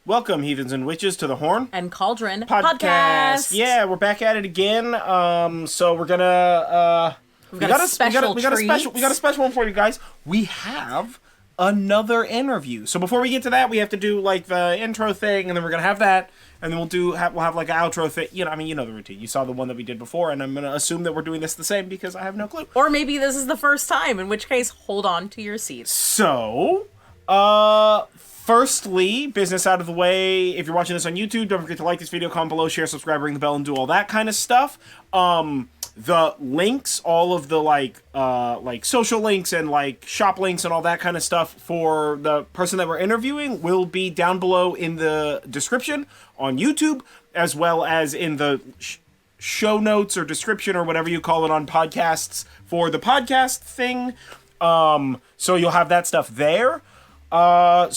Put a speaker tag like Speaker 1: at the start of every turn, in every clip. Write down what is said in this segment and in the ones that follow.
Speaker 1: Welcome, heathens and witches, to the Horn
Speaker 2: and Cauldron
Speaker 1: podcast. Yeah, we're back at it again. So we're gonna
Speaker 2: We've got a special
Speaker 1: we got a special one for you guys. We have another interview. So before we get to that, we have to do like the intro thing, and then we're gonna have that, and then we'll have like an outro thing. You know the routine. You saw the one that we did before, and I'm gonna assume that we're doing this the same because I have no clue.
Speaker 2: Or maybe this is the first time, in which case, hold on to your seats.
Speaker 1: So, firstly, business out of the way. If you're watching this on YouTube, don't forget to like this video, comment below, share, subscribe, ring the bell, and do all that kind of stuff. The links, all of the like social links and like shop links and all that kind of stuff for the person that we're interviewing will be down below in the description on YouTube, as well as in the show notes or description or whatever you call it on podcasts for the podcast thing. So you'll have that stuff there. Yeah,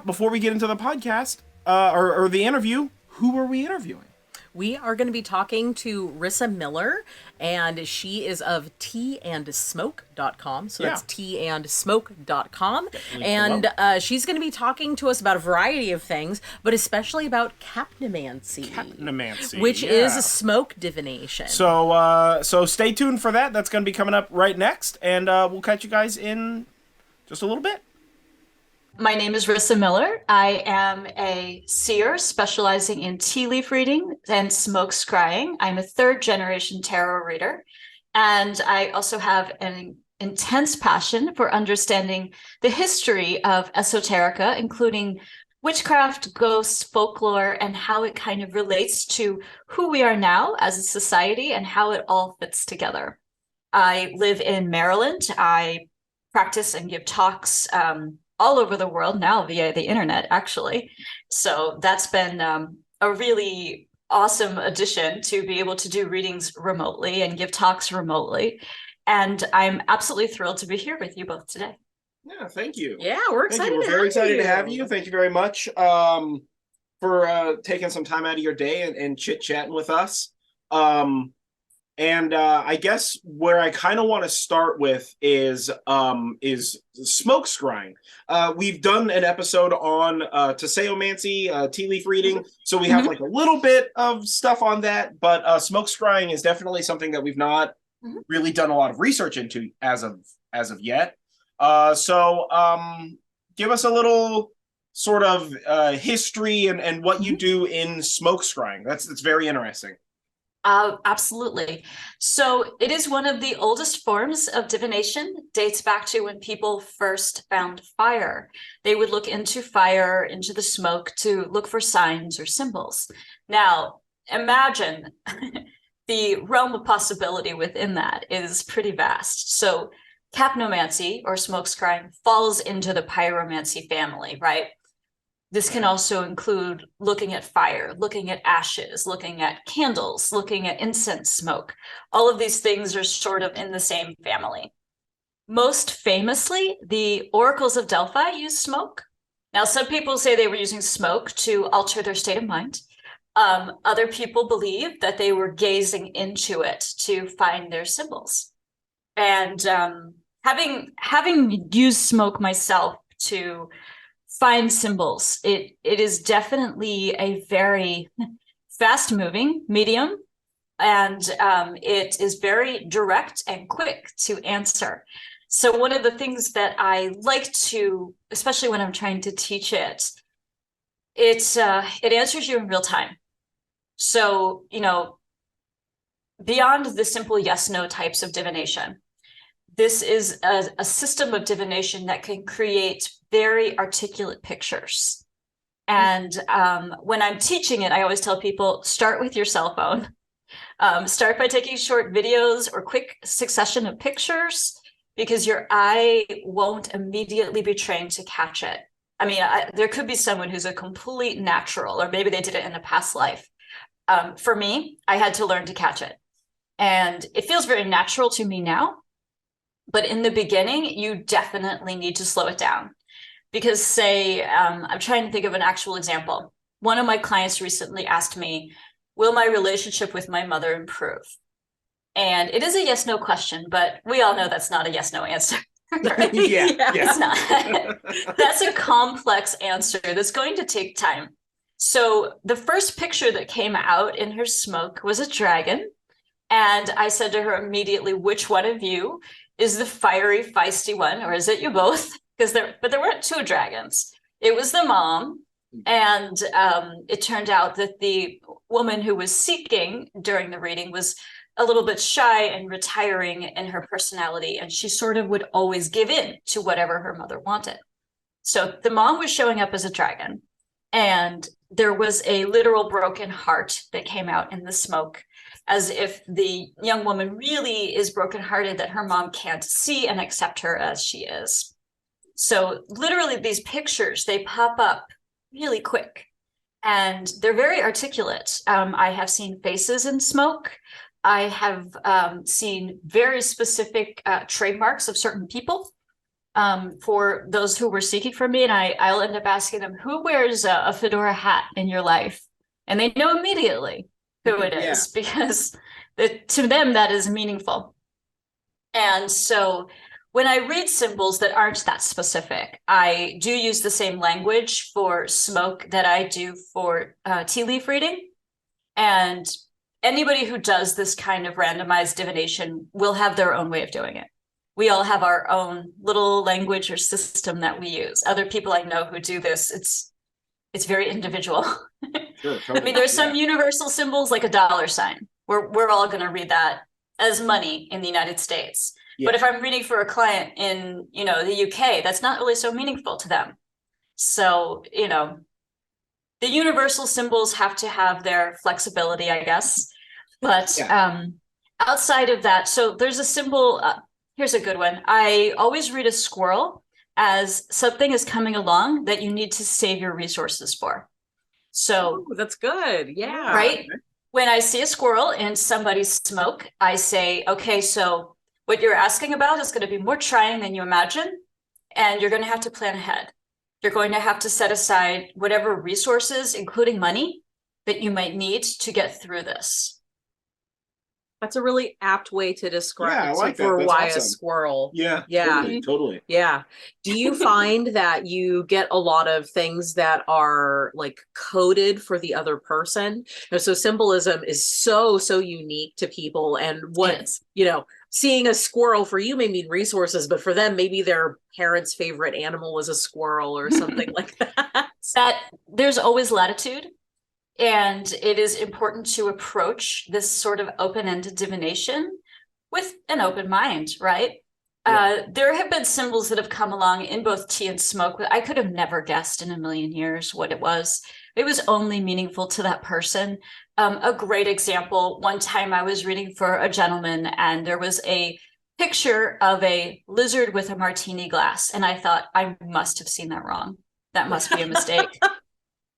Speaker 1: before we get into the podcast, or the interview, who are we interviewing?
Speaker 2: We are going to be talking to Rissa Miller, and she is of teandsmoke.com. So that's teandsmoke.com. And she's going to be talking to us about a variety of things, but especially about capnomancy. Which is a smoke divination.
Speaker 1: So stay tuned for that. That's going to be coming up right next, and we'll catch you guys in just a little bit.
Speaker 3: My name is Rissa Miller. I am a seer specializing in tea leaf reading and smoke scrying. I'm a third-generation tarot reader, and I also have an intense passion for understanding the history of esoterica, including witchcraft, ghosts, folklore, and how it kind of relates to who we are now as a society and how it all fits together. I live in Maryland. I practice and give talks all over the world now via the internet, actually. So that's been a really awesome addition to be able to do readings remotely and give talks remotely. And I'm absolutely thrilled to be here with you both today.
Speaker 1: Yeah, thank you.
Speaker 2: Yeah, we're excited.
Speaker 1: We're very excited to have you. Thank you very much for taking some time out of your day and chit-chatting with us. And I guess where I kind of want to start with is smoke scrying. We've done an episode on tasseomancy, tea leaf reading, so we have like a little bit of stuff on that. But smoke scrying is definitely something that we've not really done a lot of research into as of yet. So give us a little sort of history and what you do in smoke scrying. That's very interesting.
Speaker 3: Absolutely. So it is one of the oldest forms of divination, dates back to when people first found fire. They would look into fire, into the smoke to look for signs or symbols. Now, imagine the realm of possibility within that is pretty vast. So capnomancy or smoke scrying falls into the pyromancy family, right? This can also include looking at fire, looking at ashes, looking at candles, looking at incense smoke. All of these things are sort of in the same family. Most famously, the oracles of Delphi used smoke. Now, some people say they were using smoke to alter their state of mind. Other people believe that they were gazing into it to find their symbols. And having used smoke myself to find symbols, it is definitely a very fast moving medium, and it is very direct and quick to answer. So one of the things that I like to, especially when I'm trying to teach it, it answers you in real time. So, beyond the simple yes no types of divination, this is a system of divination that can create very articulate pictures. And when I'm teaching it, I always tell people, start with your cell phone. Start by taking short videos or quick succession of pictures, because your eye won't immediately be trained to catch it. I mean, there could be someone who's a complete natural, or maybe they did it in a past life. For me, I had to learn to catch it. And it feels very natural to me now. But in the beginning, you definitely need to slow it down. Because say, I'm trying to think of an actual example. One of my clients recently asked me, will my relationship with my mother improve? And it is a yes-no question, but we all know that's not a yes-no answer.
Speaker 1: Yeah.
Speaker 3: It's not. That's a complex answer that's going to take time. So the first picture that came out in her smoke was a dragon. And I said to her immediately, which one of you is the fiery, feisty one, or is it you both? But there weren't two dragons. It was the mom. And it turned out that the woman who was seeking during the reading was a little bit shy and retiring in her personality, and she sort of would always give in to whatever her mother wanted. So the mom was showing up as a dragon, and there was a literal broken heart that came out in the smoke, as if the young woman really is brokenhearted that her mom can't see and accept her as she is. So literally these pictures, they pop up really quick, and they're very articulate. I have seen faces in smoke. I have seen very specific trademarks of certain people for those who were seeking from me. And I'll end up asking them, who wears a fedora hat in your life? And they know immediately who it is, because to them, that is meaningful. And so when I read symbols that aren't that specific, I do use the same language for smoke that I do for tea leaf reading. And anybody who does this kind of randomized divination will have their own way of doing it. We all have our own little language or system that we use. Other people I know who do this, it's very individual.
Speaker 1: Sure, totally.
Speaker 3: I mean, there's some universal symbols like a dollar sign. We're all going to read that as money in the United States. Yeah. But if I'm reading for a client in, the UK, that's not really so meaningful to them. So, the universal symbols have to have their flexibility, I guess. But outside of that, so there's a symbol. Here's a good one. I always read a squirrel as something is coming along that you need to save your resources for. So
Speaker 2: that's good. Yeah.
Speaker 3: Right. When I see a squirrel in somebody's smoke, I say, okay, so what you're asking about is going to be more trying than you imagine. And you're going to have to plan ahead. You're going to have to set aside whatever resources, including money, that you might need to get through this.
Speaker 2: That's a really apt way to describe
Speaker 1: why
Speaker 2: awesome. A squirrel.
Speaker 1: Yeah. Totally.
Speaker 2: Yeah. Do you find that you get a lot of things that are like coded for the other person? So symbolism is so unique to people, and what seeing a squirrel for you may mean resources, but for them, maybe their parents' favorite animal was a squirrel or something like that.
Speaker 3: That there's always latitude. And it is important to approach this sort of open-ended divination with an open mind, right? Yeah. There have been symbols that have come along in both tea and smoke that I could have never guessed in a million years what it was. It was only meaningful to that person. A great example, one time I was reading for a gentleman, and there was a picture of a lizard with a martini glass. And I thought, I must have seen that wrong. That must be a mistake.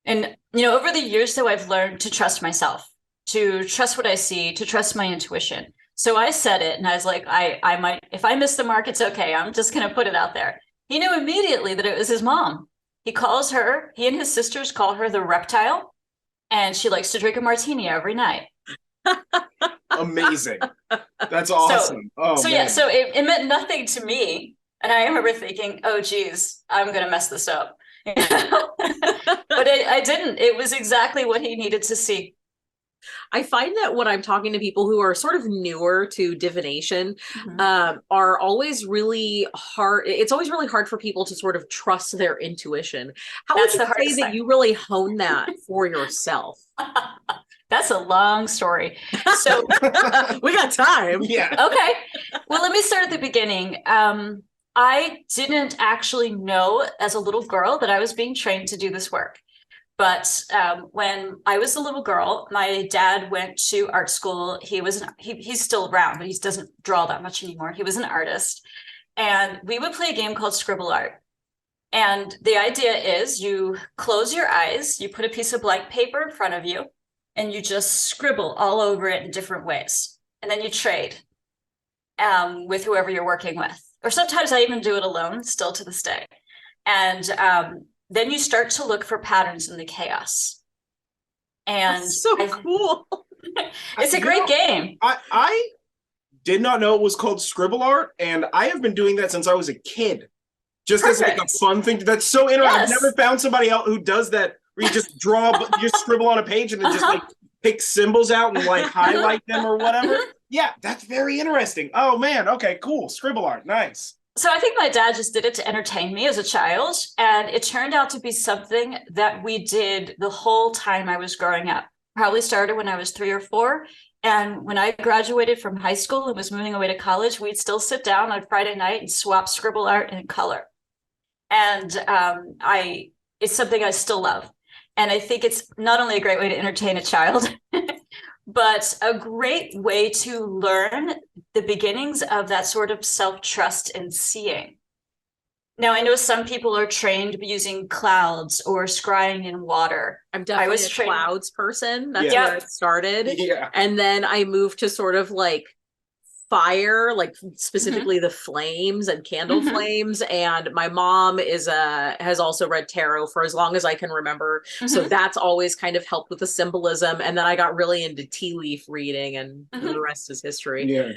Speaker 3: And, over the years, though, I've learned to trust myself, to trust what I see, to trust my intuition. So I said it, and I was like, I might, if I miss the mark, it's okay. I'm just going to put it out there. He knew immediately that it was his mom. He and his sisters call her the reptile, and she likes to drink a martini every night.
Speaker 1: Amazing. That's awesome.
Speaker 3: So it meant nothing to me. And I remember thinking, oh, geez, I'm going to mess this up. But I didn't. It was exactly what he needed to see.
Speaker 2: I find that when I'm talking to people who are sort of newer to divination, are always really hard. It's always really hard for people to sort of trust their intuition. How would you say that you really hone that for yourself?
Speaker 3: That's a long story. So
Speaker 2: we got time.
Speaker 1: Yeah.
Speaker 3: Okay. Well, let me start at the beginning. I didn't actually know as a little girl that I was being trained to do this work. But when I was a little girl, my dad went to art school. He's still around, but he doesn't draw that much anymore. He was an artist. And we would play a game called Scribble Art. And the idea is you close your eyes, you put a piece of blank paper in front of you, and you just scribble all over it in different ways. And then you trade with whoever you're working with. Or sometimes I even do it alone, still to this day. And then you start to look for patterns in the chaos. And
Speaker 2: that's so cool.
Speaker 3: It's a great game.
Speaker 1: I did not know it was called scribble art, and I have been doing that since I was a kid. Just as like a fun thing. That's so interesting. I've never found somebody else who does that, where you just you just scribble on a page and then just like pick symbols out and like highlight them or whatever. Yeah, that's very interesting. Oh man, okay, cool. Scribble art, nice.
Speaker 3: So I think my dad just did it to entertain me as a child, and it turned out to be something that we did the whole time I was growing up. Probably started when I was 3 or 4. And when I graduated from high school and was moving away to college, we'd still sit down on Friday night and swap scribble art and color. And it's something I still love. And I think it's not only a great way to entertain a child, but a great way to learn the beginnings of that sort of self-trust and seeing. Now, I know some people are trained using clouds or scrying in water.
Speaker 2: I'm definitely a clouds person. That's where it started.
Speaker 1: Yeah.
Speaker 2: And then I moved to sort of like fire, like specifically the flames and candle flames. And my mom has also read tarot for as long as I can remember. So that's always kind of helped with the symbolism. And then I got really into tea leaf reading, and the rest is history.
Speaker 1: Yeah.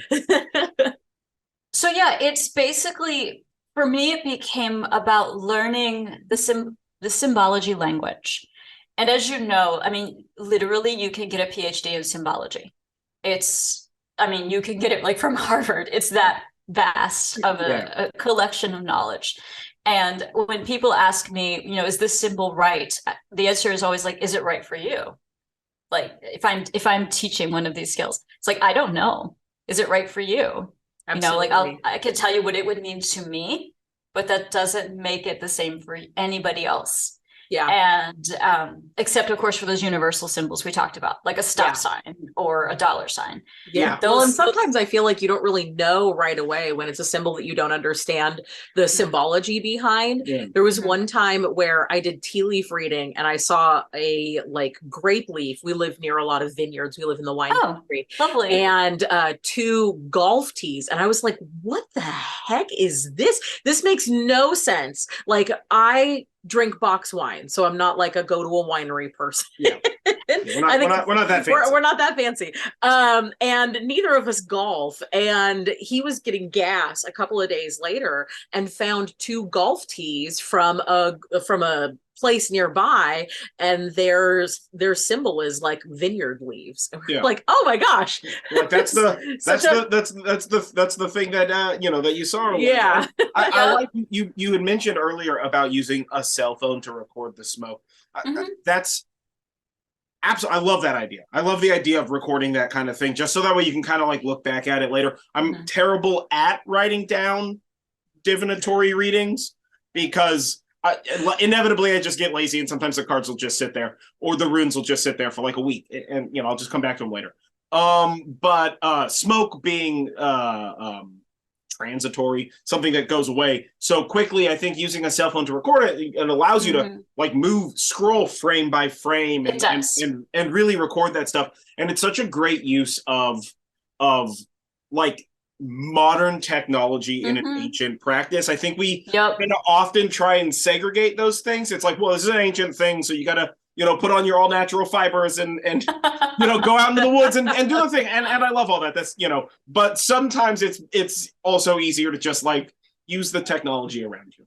Speaker 3: So yeah, it's basically, for me, it became about learning the symbology language. And as you know, I mean, literally you can get a PhD in symbology. You can get it like from Harvard. It's that vast of a collection of knowledge. And when people ask me, is this symbol right? The answer is always like, is it right for you? Like if I'm teaching one of these skills, it's like, I don't know. Is it right for you?
Speaker 2: Absolutely.
Speaker 3: I can tell you what it would mean to me, but that doesn't make it the same for anybody else.
Speaker 2: Yeah.
Speaker 3: And except of course for those universal symbols we talked about, like a stop sign or a dollar sign.
Speaker 2: Yeah. Well, and sometimes I feel like you don't really know right away when it's a symbol that you don't understand the symbology behind. Yeah. There was one time where I did tea leaf reading and I saw a like grape leaf. We live near a lot of vineyards. We live in the wine country.
Speaker 3: Lovely.
Speaker 2: And 2 golf tees. And I was like, what the heck is this? This makes no sense. Like I drink box wine, so I'm not like a go to a winery person. Yeah. We're not that fancy. We're not that fancy. And neither of us golf. And he was getting gas a couple of days later and found 2 golf tees from a place nearby, and their symbol is like vineyard leaves. Like, oh my gosh,
Speaker 1: like that's the thing that that you saw.
Speaker 2: Yeah.
Speaker 1: I like you had mentioned earlier about using a cell phone to record the smoke. That's absolutely, I love that idea. I love the idea of recording that kind of thing, just so that way you can kind of like look back at it later. I'm terrible at writing down divinatory readings because inevitably I just get lazy, and sometimes the cards will just sit there, or the runes will just sit there for like a week, and I'll just come back to them later. But smoke being transitory, something that goes away so quickly, I think using a cell phone to record it allows you to like scroll frame by frame and really record that stuff. And it's such a great use of like modern technology in an ancient practice. I think we often try and segregate those things. It's like, well, this is an ancient thing, so you gotta put on your all natural fibers and go out into the woods and do the thing. And I love all that. That's but sometimes it's also easier to just like use the technology around you.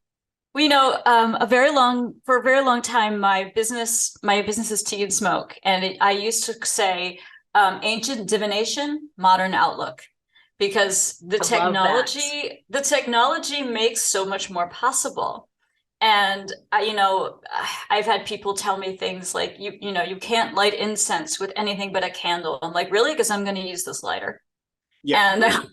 Speaker 3: Well, for a very long time, my business is tea and smoke, and I used to say ancient divination, modern outlook. Because the technology makes so much more possible. And I've had people tell me things like, you can't light incense with anything but a candle. I'm like, really? Because I'm going to use this lighter. Yeah. And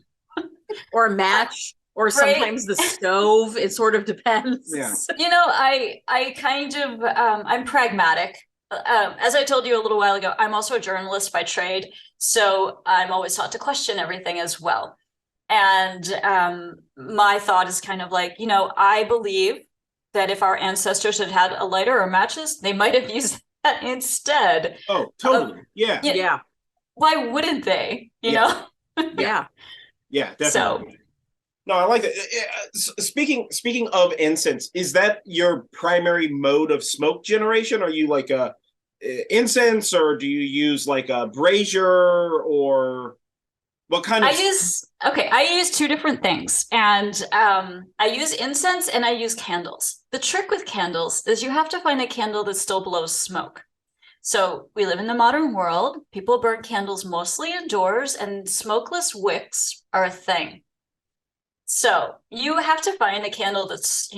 Speaker 2: or a match, or sometimes the stove. It sort of depends.
Speaker 1: Yeah.
Speaker 3: I kind of I'm pragmatic. As I told you a little while ago, I'm also a journalist by trade, so I'm always taught to question everything as well. And my thought is kind of like, I believe that if our ancestors had had a lighter or matches, they might have used that instead.
Speaker 1: Oh, totally. Yeah.
Speaker 3: Why wouldn't they? You know?
Speaker 2: Yeah.
Speaker 1: Yeah, definitely.
Speaker 3: So,
Speaker 1: no, I like that. Speaking of incense, is that your primary mode of smoke generation? Are you like a incense, or do you use like a brazier, or What kind of?
Speaker 3: I use two different things, and I use incense and I use candles. The trick with candles is you have to find a candle that still blows smoke. So we live in the modern world. People burn candles mostly indoors, and smokeless wicks are a thing. So you have to find a candle that's,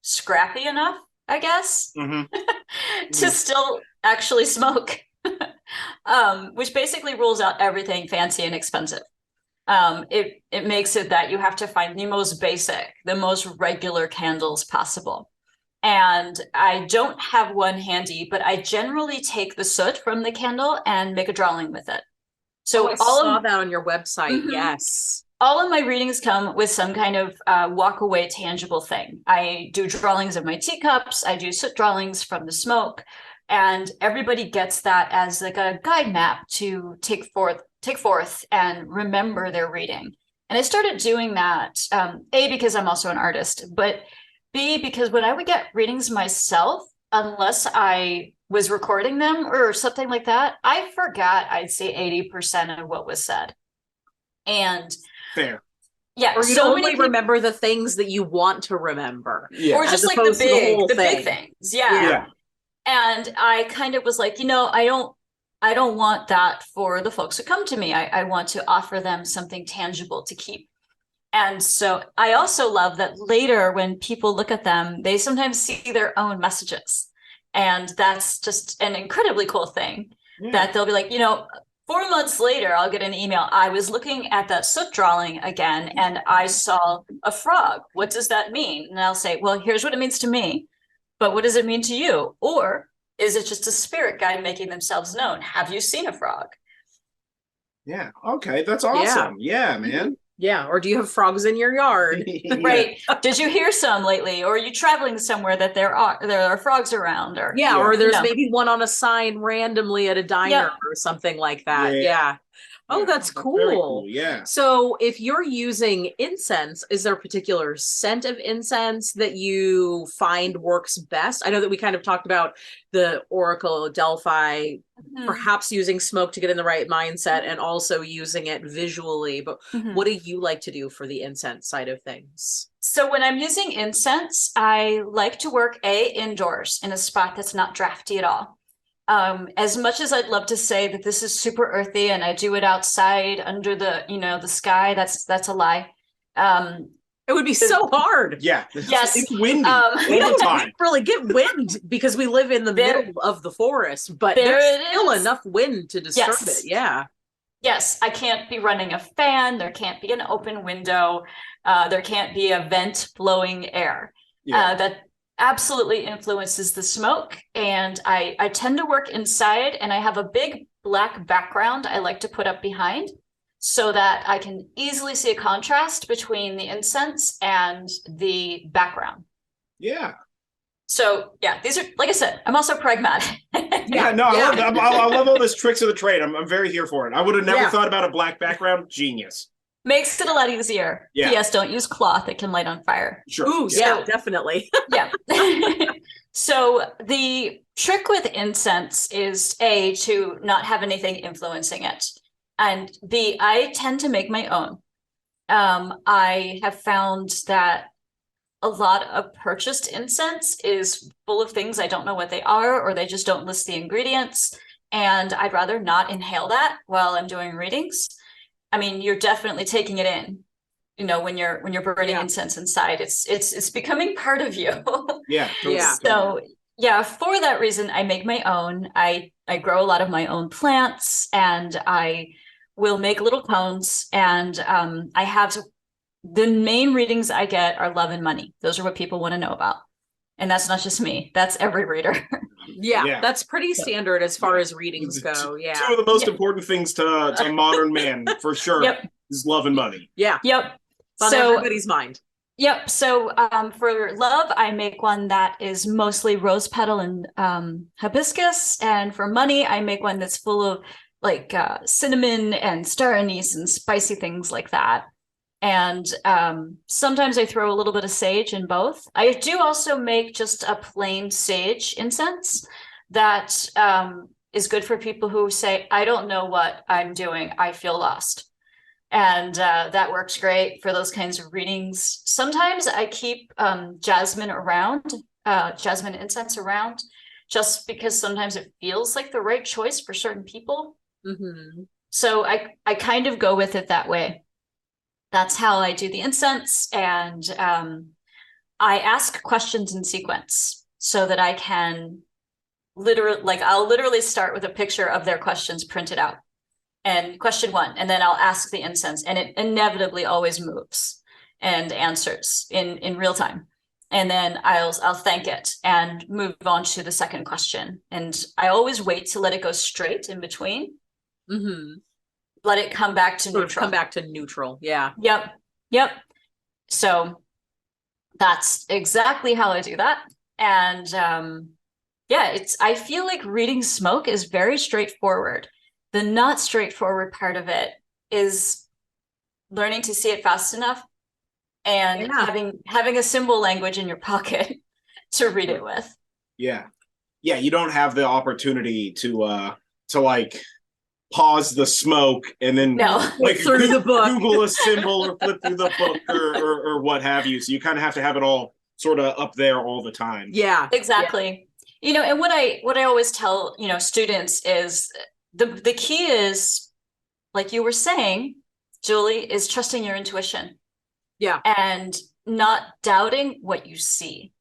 Speaker 3: scrappy enough, I guess, to still actually smoke, which basically rules out everything fancy and expensive. It makes it that you have to find the most basic, the most regular candles possible. And I don't have one handy, but I generally take the soot from the candle and make a drawing with it. So
Speaker 2: I saw that on your website. Yes.
Speaker 3: All of my readings come with some kind of walk away tangible thing. I do drawings of my teacups. I do soot drawings from the smoke, and everybody gets that as like a guide map to take forth and remember their reading. And I started doing that, A, because I'm also an artist, but B, because when I would get readings myself, unless I was recording them or something like that, I forgot, I'd say 80% of what was said. And
Speaker 1: fair.
Speaker 3: Yeah.
Speaker 2: Or you only remember the things that you want to remember.
Speaker 3: Yeah. Or just like the big things. Yeah. And I kind of was like, I don't want that for the folks who come to me. I want to offer them something tangible to keep. And so I also love that later when people look at them, they sometimes see their own messages. And that's just an incredibly cool thing that they'll be like, 4 months later, I'll get an email. I was looking at that soot drawing again, and I saw a frog. What does that mean? And I'll say, well, here's what it means to me. But what does it mean to you? Or is it just a spirit guide making themselves known? Have you seen a frog?
Speaker 1: Yeah. Okay. That's awesome. Yeah, man.
Speaker 2: Yeah. Or do you have frogs in your yard?
Speaker 3: Right. Did you hear some lately? Or are you traveling somewhere that there are frogs around? Or
Speaker 2: or there's maybe one on a sign randomly at a diner or something like that. Yeah. Oh, that's cool.
Speaker 1: Very cool. Yeah.
Speaker 2: So if you're using incense, is there a particular scent of incense that you find works best? I know that we kind of talked about the Oracle Delphi, perhaps using smoke to get in the right mindset and also using it visually. But what do you like to do for the incense side of things?
Speaker 3: So when I'm using incense, I like to work indoors in a spot that's not drafty at all. As much as I'd love to say that this is super earthy and I do it outside under the sky, that's a lie.
Speaker 2: It would be so hard.
Speaker 1: Yeah.
Speaker 3: Yes.
Speaker 1: It's windy all the time.
Speaker 2: We really get wind because we live in the middle of the forest, but there's still enough wind to disturb it. Yeah.
Speaker 3: Yes. I can't be running a fan. There can't be an open window. There can't be a vent blowing air. That absolutely influences the smoke. And I tend to work inside, and I have a big black background I like to put up behind so that I can easily see a contrast between the incense and the background.
Speaker 1: Yeah.
Speaker 3: So these are, like I said, I'm also pragmatic.
Speaker 1: I love all those tricks of the trade. I'm very here for it. I would have never thought about a black background. Genius.
Speaker 3: Makes it a lot easier.
Speaker 1: Yeah.
Speaker 3: P.S. Don't use cloth. It can light on fire.
Speaker 1: Sure.
Speaker 2: Ooh, yeah, definitely.
Speaker 3: Yeah. So the trick with incense is A, to not have anything influencing it. And B, I tend to make my own. I have found that a lot of purchased incense is full of things I don't know what they are, or they just don't list the ingredients. And I'd rather not inhale that while I'm doing readings. I mean, you're definitely taking it in, when you're burning incense inside. It's becoming part of you.
Speaker 1: Yeah. Totally.
Speaker 3: So for that reason, I make my own. I grow a lot of my own plants, and I will make little cones. And I have the main readings I get are love and money. Those are what people want to know about. And that's not just me. That's every reader.
Speaker 2: Yeah, that's pretty standard as far as readings go. Yeah.
Speaker 1: Two of the most important things to a modern man, for sure, is love and money.
Speaker 2: Yeah.
Speaker 3: Yep.
Speaker 2: It's on everybody's mind.
Speaker 3: Yep. So for love, I make one that is mostly rose petal and hibiscus. And for money, I make one that's full of like cinnamon and star anise and spicy things like that. And sometimes I throw a little bit of sage in both. I do also make just a plain sage incense that is good for people who say, I don't know what I'm doing. I feel lost. And that works great for those kinds of readings. Sometimes I keep jasmine incense around, just because sometimes it feels like the right choice for certain people.
Speaker 2: Mm-hmm.
Speaker 3: So I kind of go with it that way. That's how I do the incense. And I ask questions in sequence so that I can I'll literally start with a picture of their questions printed out. And question 1, and then I'll ask the incense, and it inevitably always moves and answers in real time. And then I'll thank it and move on to the second question. And I always wait to let it go straight in between.
Speaker 2: Mm-hmm.
Speaker 3: Let it come back to neutral.
Speaker 2: Come back to neutral. Yeah.
Speaker 3: Yep. So that's exactly how I do that. And I feel like reading smoke is very straightforward. The not straightforward part of it is learning to see it fast enough and having a symbol language in your pocket to read it with.
Speaker 1: Yeah. You don't have the opportunity to like pause the smoke and then like
Speaker 2: through the book,
Speaker 1: Google a symbol or flip through the book or what have you. So you kind of have to have it all sort of up there all the time.
Speaker 3: Yeah, exactly. Yeah. And what I always tell students is the key is, like you were saying, Julie, is trusting your intuition.
Speaker 2: Yeah,
Speaker 3: and not doubting what you see.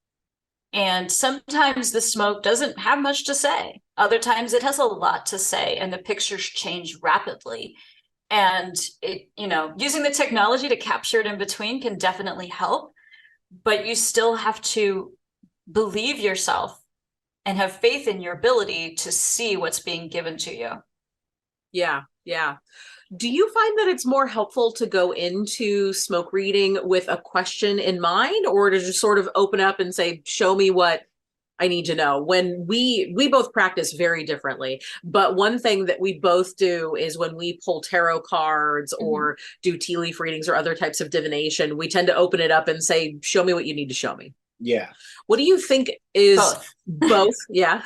Speaker 3: And sometimes the smoke doesn't have much to say. Other times it has a lot to say, and the pictures change rapidly. And it, using the technology to capture it in between can definitely help, but you still have to believe yourself and have faith in your ability to see what's being given to you.
Speaker 2: Yeah. Do you find that it's more helpful to go into smoke reading with a question in mind, or to just sort of open up and say, show me what I need to know? When we both practice very differently, but one thing that we both do is when we pull tarot cards or do tea leaf readings or other types of divination, we tend to open it up and say, show me what you need to show me.
Speaker 1: Yeah.
Speaker 2: What do you think is both? Yeah.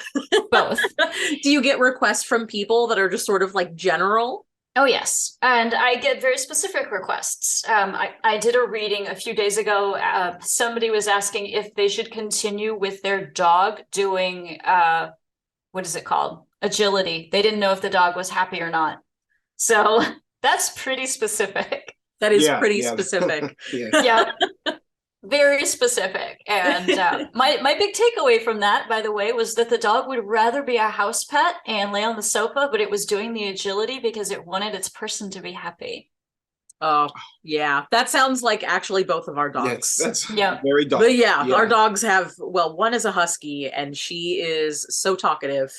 Speaker 3: Both.
Speaker 2: Do you get requests from people that are just sort of like general?
Speaker 3: Oh, yes. And I get very specific requests. I did a reading a few days ago. Somebody was asking if they should continue with their dog doing, what is it called? Agility. They didn't know if the dog was happy or not. So that's pretty specific.
Speaker 2: That is pretty specific.
Speaker 3: Yeah. Very specific. And my big takeaway from that, by the way, was that the dog would rather be a house pet and lay on the sofa, but it was doing the agility because it wanted its person to be happy.
Speaker 2: Oh, yeah. That sounds like actually both of our dogs.
Speaker 1: That's very dog.
Speaker 2: But our dogs have, one is a husky, and she is so talkative,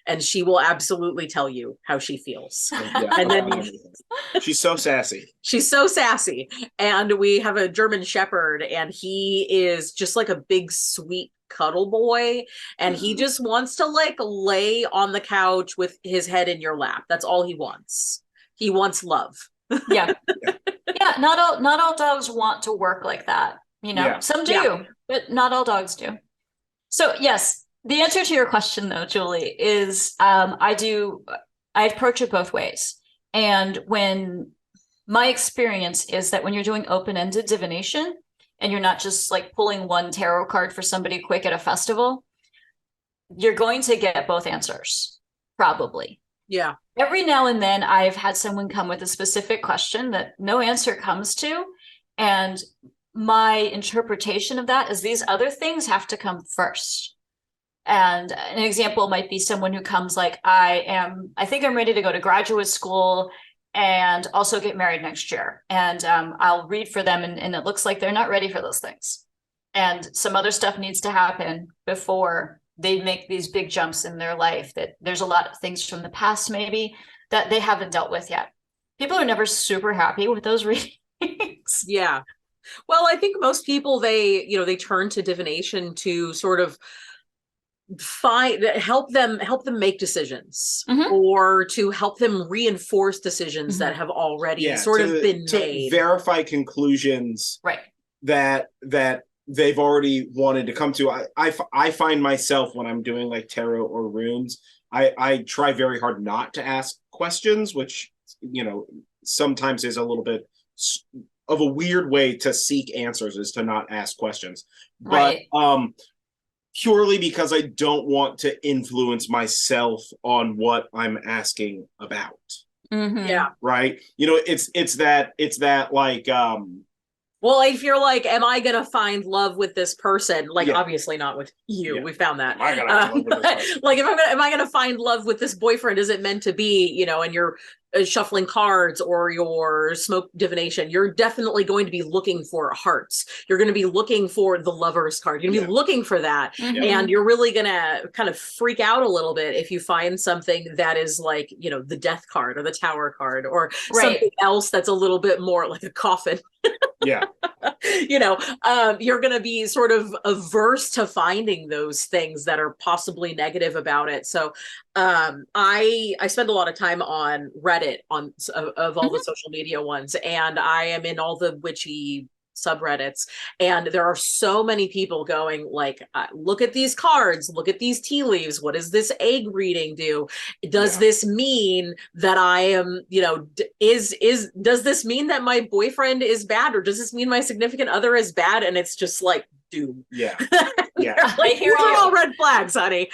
Speaker 2: and she will absolutely tell you how she feels. And then
Speaker 1: she's so sassy.
Speaker 2: She's so sassy. And we have a German Shepherd, and he is just like a big, sweet cuddle boy, and he just wants to like lay on the couch with his head in your lap. That's all he wants. He wants love.
Speaker 3: Yeah. Not all dogs want to work like that. Some do, but not all dogs do. So yes, the answer to your question though, Julie, is I approach it both ways. And when my experience is that when you're doing open-ended divination and you're not just like pulling one tarot card for somebody quick at a festival, you're going to get both answers, probably.
Speaker 2: Yeah.
Speaker 3: Every now and then I've had someone come with a specific question that no answer comes to. And my interpretation of that is these other things have to come first. And an example might be someone who comes like, I think I'm ready to go to graduate school and also get married next year. And I'll read for them and it looks like they're not ready for those things. And some other stuff needs to happen before they make these big jumps in their life, that there's a lot of things from the past maybe that they haven't dealt with yet. People are never super happy with those readings.
Speaker 2: Yeah. Well, I think most people, they turn to divination to sort of help them make decisions, or to help them reinforce decisions that have already sort of been made.
Speaker 1: Verify conclusions that they've already wanted to come to. I find myself when I'm doing like tarot or runes, I try very hard not to ask questions, which sometimes is a little bit of a weird way to seek answers, is to not ask questions. But purely because I don't want to influence myself on what I'm asking about.
Speaker 2: Yeah.
Speaker 1: Right. It's that like,
Speaker 2: well, if you're like, am I gonna find love with this person? Like,
Speaker 1: Yeah.
Speaker 2: obviously not with you.
Speaker 1: Yeah.
Speaker 2: We found that.
Speaker 1: Am I gonna find love with this person?
Speaker 2: Like, am I gonna find love with this boyfriend? Is it meant to be? And you're shuffling cards or your smoke divination. You're definitely going to be looking for hearts. You're going to be looking for the lover's card. You're going to be looking for that, and you're really gonna kind of freak out a little bit if you find something that is like, the death card or the tower card or something else that's a little bit more like a coffin.
Speaker 1: Yeah.
Speaker 2: You're going to be sort of averse to finding those things that are possibly negative about it. So I spend a lot of time on Reddit of all the social media ones, and I am in all the witchy subreddits, and there are so many people going like, look at these cards, look at these tea leaves, what does this egg reading do? Does this mean that I am, does this mean that my boyfriend is bad, or does this mean my significant other is bad? And it's just like, doom.
Speaker 1: Yeah.
Speaker 2: Like, here are all red flags, honey.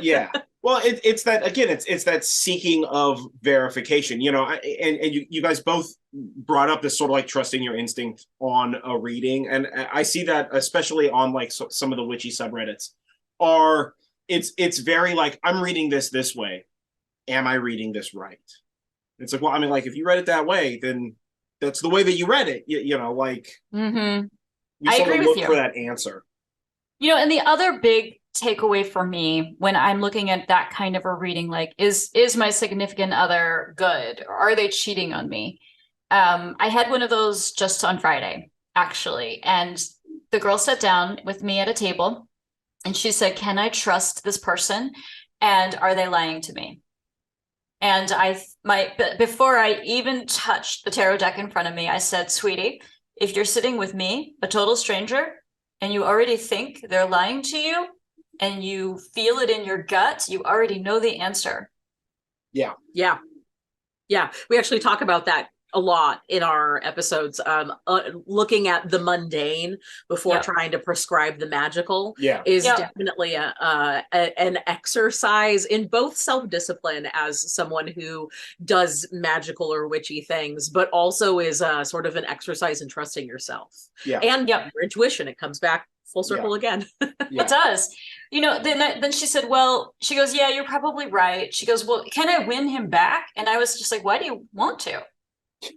Speaker 1: Yeah. Well, it's that, again, it's that seeking of verification, and you guys both brought up this sort of like trusting your instinct on a reading. And I see that especially on like some of the witchy subreddits it's very like, I'm reading this way. Am I reading this right? It's like, well, I mean, like, if you read it that way, then that's the way that you read it. You
Speaker 3: I agree with you.
Speaker 1: For that answer.
Speaker 3: And the other big takeaway for me when I'm looking at that kind of a reading, like, is my significant other good, or are they cheating on me? I had one of those just on Friday, actually, and the girl sat down with me at a table and she said, can I trust this person, and are they lying to me? And before I even touched the tarot deck in front of me, I said, sweetie, if you're sitting with me, a total stranger, and you already think they're lying to you, and you feel it in your gut, you already know the answer.
Speaker 2: Yeah. We actually talk about that a lot in our episodes, looking at the mundane before trying to prescribe the magical is definitely an exercise in both self-discipline as someone who does magical or witchy things, but also is sort of an exercise in trusting yourself and your intuition. It comes back full circle again.
Speaker 3: It does. Then she said, well, she goes, yeah, you're probably right. She goes, well, can I win him back? And I was just like, why do you want to?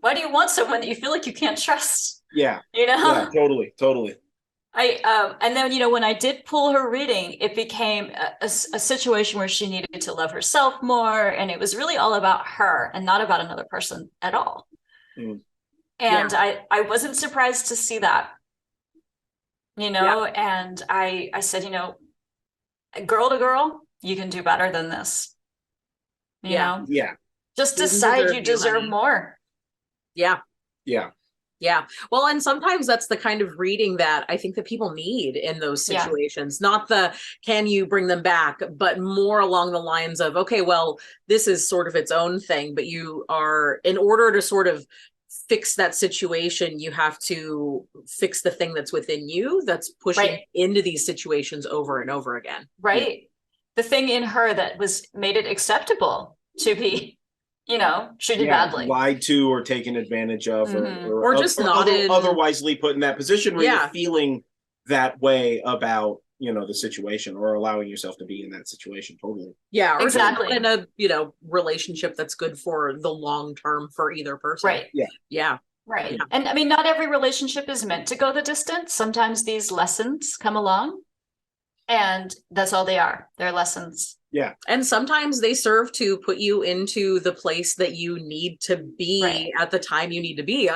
Speaker 3: Why do you want someone that you feel like you can't trust?
Speaker 1: Yeah. Yeah, totally.
Speaker 3: And then, when I did pull her reading, it became a situation where she needed to love herself more. And it was really all about her and not about another person at all. And I wasn't surprised to see that, and I said, girl to girl, you can do better than this. You know?
Speaker 1: Yeah.
Speaker 3: Just decide you deserve more.
Speaker 2: Yeah.
Speaker 1: Yeah.
Speaker 2: Well, and sometimes that's the kind of reading that I think that people need in those situations. Not the, can you bring them back, but more along the lines of, okay, well, this is sort of its own thing, but you are, in order to sort of fix that situation, you have to fix the thing that's within you that's pushing into these situations over and over again.
Speaker 3: Right. The thing in her that made it acceptable to be, treated badly,
Speaker 1: lied to, or taken advantage of,
Speaker 2: or just not
Speaker 1: otherwisely put in that position where you're feeling that way about the situation, or allowing yourself to be in that situation. Totally.
Speaker 2: Yeah, or
Speaker 3: exactly.
Speaker 2: In a relationship that's good for the long term for either person.
Speaker 3: Right.
Speaker 2: Yeah.
Speaker 3: Right. Yeah. And I mean, not every relationship is meant to go the distance. Sometimes these lessons come along, and that's all they are. They're lessons.
Speaker 1: Yeah.
Speaker 2: And sometimes they serve to put you into the place that you need to be at the time you need to be.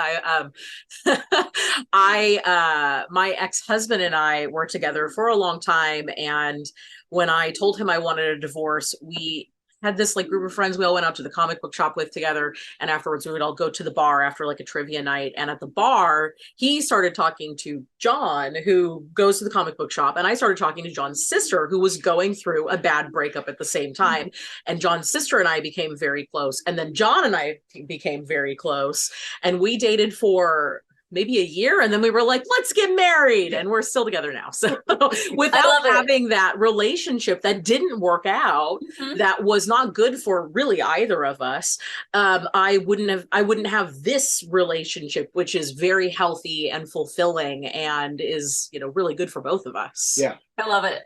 Speaker 2: My ex-husband and I were together for a long time. And when I told him I wanted a divorce, we had this like group of friends we all went out to the comic book shop with together, and afterwards we would all go to the bar after like a trivia night. And at the bar, he started talking to John, who goes to the comic book shop, and I started talking to John's sister, who was going through a bad breakup at the same time. And John's sister and I became very close, and then John and I became very close, and we dated for maybe a year, and then we were like, let's get married, and we're still together now. So without having that relationship that didn't work out, that was not good for really either of us, I wouldn't have this relationship, which is very healthy and fulfilling and is, you know, really good for both of us.
Speaker 1: Yeah,
Speaker 3: I love it.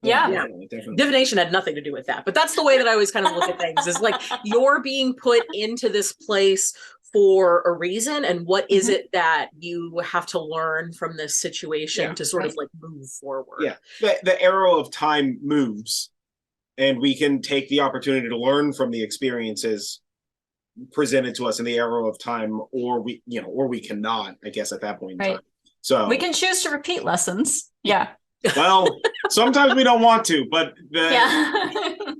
Speaker 2: Yeah.
Speaker 1: Definitely.
Speaker 2: Divination had nothing to do with that, but that's the way that I always kind of look at things, is like, you're being put into this place for a reason, and what is it that you have to learn from this situation to sort of like move forward.
Speaker 1: The arrow of time moves, and we can take the opportunity to learn from the experiences presented to us in the arrow of time, or we cannot, I guess, at that point in time. So
Speaker 3: we can choose to repeat lessons.
Speaker 1: Well, sometimes we don't want to, but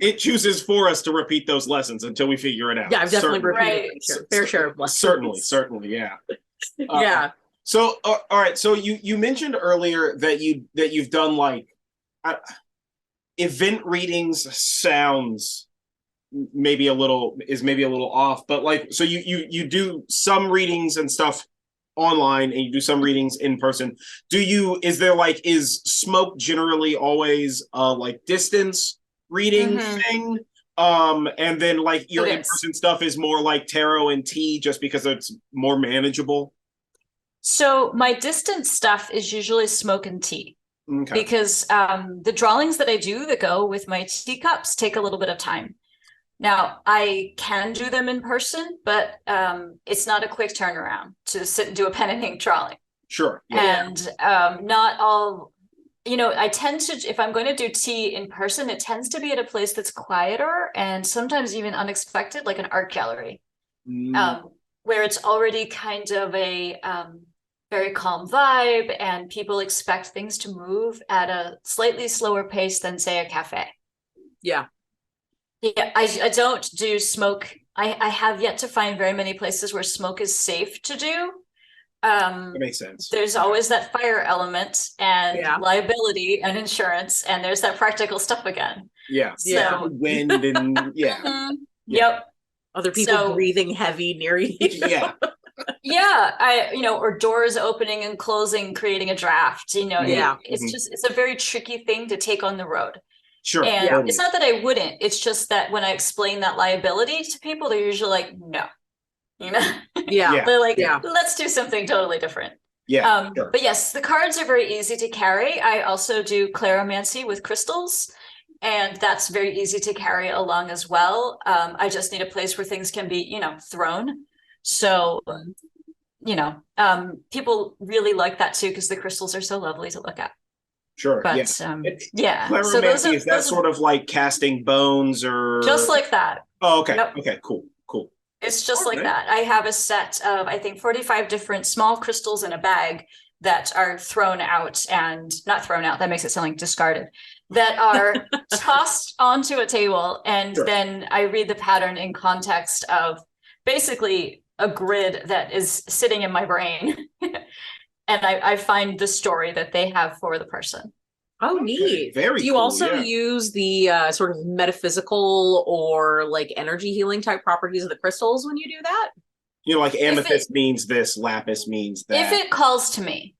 Speaker 1: it chooses for us to repeat those lessons until we figure it out.
Speaker 2: Yeah, I've definitely repeated fair share of lessons.
Speaker 1: Certainly, yeah.
Speaker 2: Yeah.
Speaker 1: So, all right. So you mentioned earlier that you've done like event readings. Sounds maybe a little off, but like, so you do some readings and stuff online, and you do some readings in person. Is smoke generally always like distance reading thing? And then like your in-person stuff is more like tarot and tea, just because it's more manageable?
Speaker 3: So my distance stuff is usually smoke and tea. Because the drawings that I do that go with my teacups take a little bit of time. Now, I can do them in person, but it's not a quick turnaround to sit and do a pen and ink drawing.
Speaker 1: Sure.
Speaker 3: Yeah. And not all, I tend to, if I'm going to do tea in person, it tends to be at a place that's quieter and sometimes even unexpected, like an art gallery, where it's already kind of a very calm vibe, and people expect things to move at a slightly slower pace than, say, a cafe.
Speaker 2: Yeah.
Speaker 3: Yeah, I don't do smoke. I have yet to find very many places where smoke is safe to do.
Speaker 1: That makes sense.
Speaker 3: There's always that fire element and liability and insurance, and there's that practical stuff again. So,
Speaker 1: wind and
Speaker 3: Yep.
Speaker 2: Other people breathing heavy near you.
Speaker 3: Or doors opening and closing, creating a draft. It's a very tricky thing to take on the road.
Speaker 1: Sure.
Speaker 3: And it's not that I wouldn't. It's just that when I explain that liability to people, they're usually like, no. They're like, let's do something totally different.
Speaker 1: Sure.
Speaker 3: But yes, the cards are very easy to carry. I also do claromancy with crystals, and that's very easy to carry along as well. I just need a place where things can be, thrown. So, people really like that too, because the crystals are so lovely to look at.
Speaker 1: Sure.
Speaker 3: But
Speaker 1: Claromancy,
Speaker 3: so
Speaker 1: is that sort of like casting bones, or
Speaker 3: just like that?
Speaker 1: Oh, okay.
Speaker 3: Yep.
Speaker 1: Okay, cool.
Speaker 3: It's just like that. I have a set of, I think, 45 different small crystals in a bag that are thrown out, and not thrown out, that makes it sound like discarded, that are tossed onto a table. And then I read the pattern in context of basically a grid that is sitting in my brain. And I find the story that they have for the person.
Speaker 2: Oh, neat.
Speaker 1: Very
Speaker 2: Do you
Speaker 1: cool,
Speaker 2: also use the sort of metaphysical or like energy healing type properties of the crystals when you do that?
Speaker 1: Like amethyst means this, lapis means that.
Speaker 3: If it calls to me.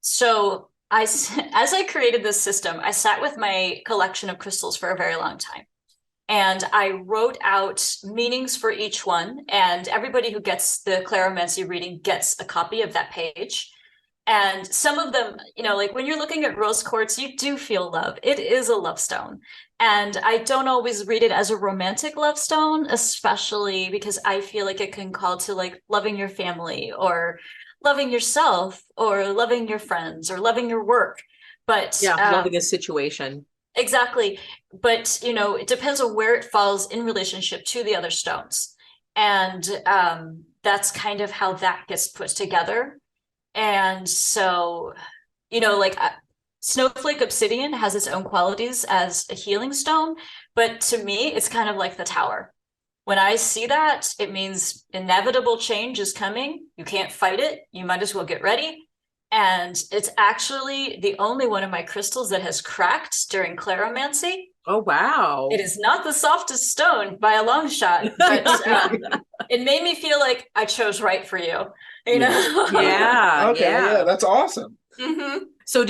Speaker 3: So as I created this system, I sat with my collection of crystals for a very long time. And I wrote out meanings for each one. And everybody who gets the claromancy reading gets a copy of that page. And some of them, like when you're looking at rose quartz, you do feel love. It is a love stone. And I don't always read it as a romantic love stone, especially because I feel like it can call to like loving your family, or loving yourself, or loving your friends, or loving your work. But
Speaker 2: loving a situation.
Speaker 3: Exactly. But, it depends on where it falls in relationship to the other stones. And that's kind of how that gets put together. And so, Snowflake obsidian has its own qualities as a healing stone, but to me, it's kind of like the tower. When I see that, it means inevitable change is coming. You can't fight it. You might as well get ready. And it's actually the only one of my crystals that has cracked during claromancy.
Speaker 2: Oh, wow.
Speaker 3: It is not the softest stone by a long shot, but it made me feel like I chose right for you. You know?
Speaker 2: Yeah.
Speaker 1: Okay, yeah, that's awesome.
Speaker 3: Mm-hmm.
Speaker 2: So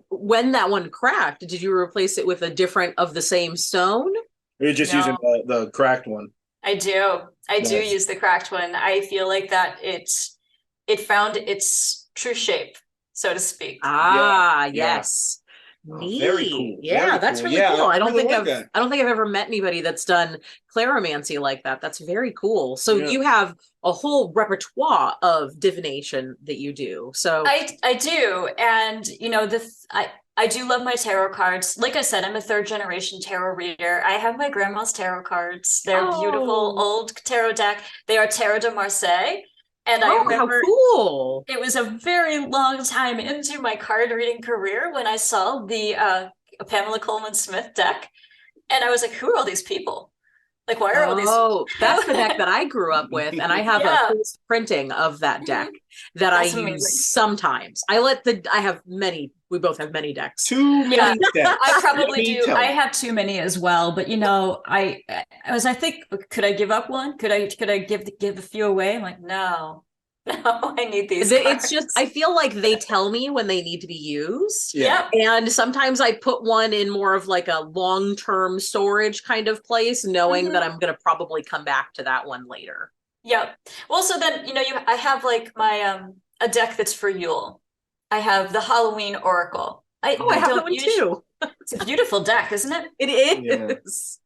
Speaker 2: when that one cracked, did you replace it with a different of the same stone?
Speaker 1: Or you're just using the cracked one?
Speaker 3: I do. I do use the cracked one. I feel like that it found its true shape, so to speak.
Speaker 2: Ah, yes. Neat.
Speaker 1: Very cool.
Speaker 2: Yeah,
Speaker 1: Very
Speaker 2: that's
Speaker 1: cool.
Speaker 2: really cool. I don't think
Speaker 1: I've
Speaker 2: ever met anybody that's done claromancy like that. That's very cool. So you have a whole repertoire of divination that you do. So
Speaker 3: I do, and you know I do love my tarot cards. Like I said, I'm a third generation tarot reader. I have my grandma's tarot cards. They're beautiful old tarot deck. They are Tarot de Marseille. And I remember
Speaker 2: how cool.
Speaker 3: It was a very long time into my card reading career when I saw the Pamela Coleman Smith deck. And I was like, who are all these people? Like, why are all these?
Speaker 2: Oh, that's the deck that I grew up with. And I have a full printing of that deck that that's I use sometimes. We both have many decks.
Speaker 1: Too many decks.
Speaker 3: I probably do. I have too many as well. But you know, I think, could I give up one? Could I give a few away? I'm like, no, I need these.
Speaker 2: It's just, I feel like they tell me when they need to be used.
Speaker 3: Yeah.
Speaker 2: And sometimes I put one in more of like a long-term storage kind of place, knowing that I'm going to probably come back to that one later.
Speaker 3: Yep. Well, so then, you know, I have like my, a deck that's for Yule. I have the Halloween Oracle. I
Speaker 2: have that one too.
Speaker 3: It's a beautiful deck, isn't it?
Speaker 2: It is.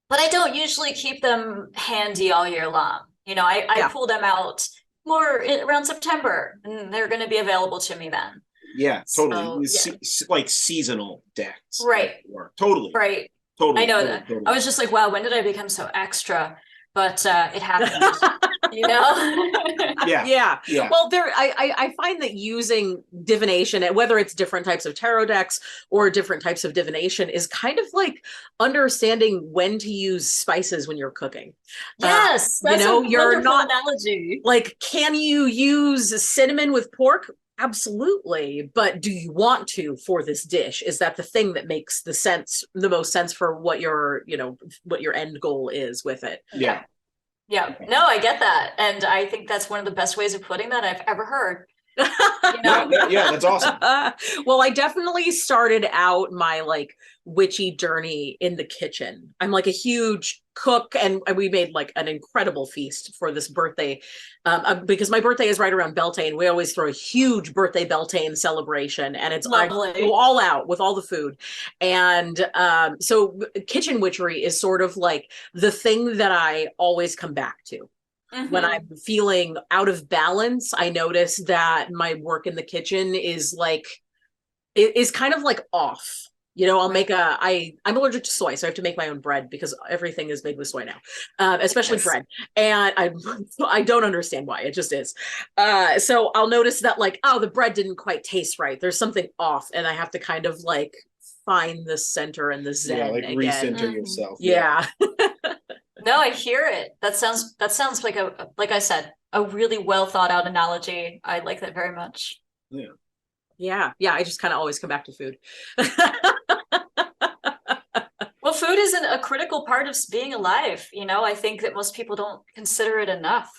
Speaker 3: But I don't usually keep them handy all year long. You know, I pull them out more around September, and they're going to be available to me then.
Speaker 1: Yeah, totally. Like seasonal decks.
Speaker 3: Right.
Speaker 1: Totally.
Speaker 3: Right.
Speaker 1: Totally.
Speaker 3: I know that. Totally. I was just like, wow, when did I become so extra? But it happened, you know?
Speaker 2: Yeah. Well, I find that using divination, whether it's different types of tarot decks or different types of divination, is kind of like understanding when to use spices when you're cooking.
Speaker 3: Yes, that's a
Speaker 2: you're not
Speaker 3: analogy.
Speaker 2: Like, can you use cinnamon with pork? Absolutely. But do you want to for this dish? Is that the thing that makes the most sense for what your end goal is with it?
Speaker 1: Yeah.
Speaker 3: Yeah. No, I get that. And I think that's one of the best ways of putting that I've ever heard.
Speaker 1: Yeah, that's awesome.
Speaker 2: Well, I definitely started out my like witchy journey in the kitchen. I'm like a huge cook, and we made like an incredible feast for this birthday because my birthday is right around Beltane. We always throw a huge birthday Beltane celebration, and it's
Speaker 3: lovely.
Speaker 2: Go all out with all the food. And so kitchen witchery is sort of like the thing that I always come back to. When I'm feeling out of balance, I notice that my work in the kitchen is kind of like off. You know, I'm allergic to soy, so I have to make my own bread because everything is made with soy now, especially bread. And I don't understand why, it just is. So I'll notice that the bread didn't quite taste right. There's something off, and I have to kind of like find the center and the zen again.
Speaker 1: Recenter yourself.
Speaker 2: Yeah.
Speaker 3: No, I hear it. That sounds like like I said, a really well thought out analogy. I like that very much.
Speaker 2: Yeah. I just kind of always come back to food.
Speaker 3: Well, food is a critical part of being alive. You know, I think that most people don't consider it enough,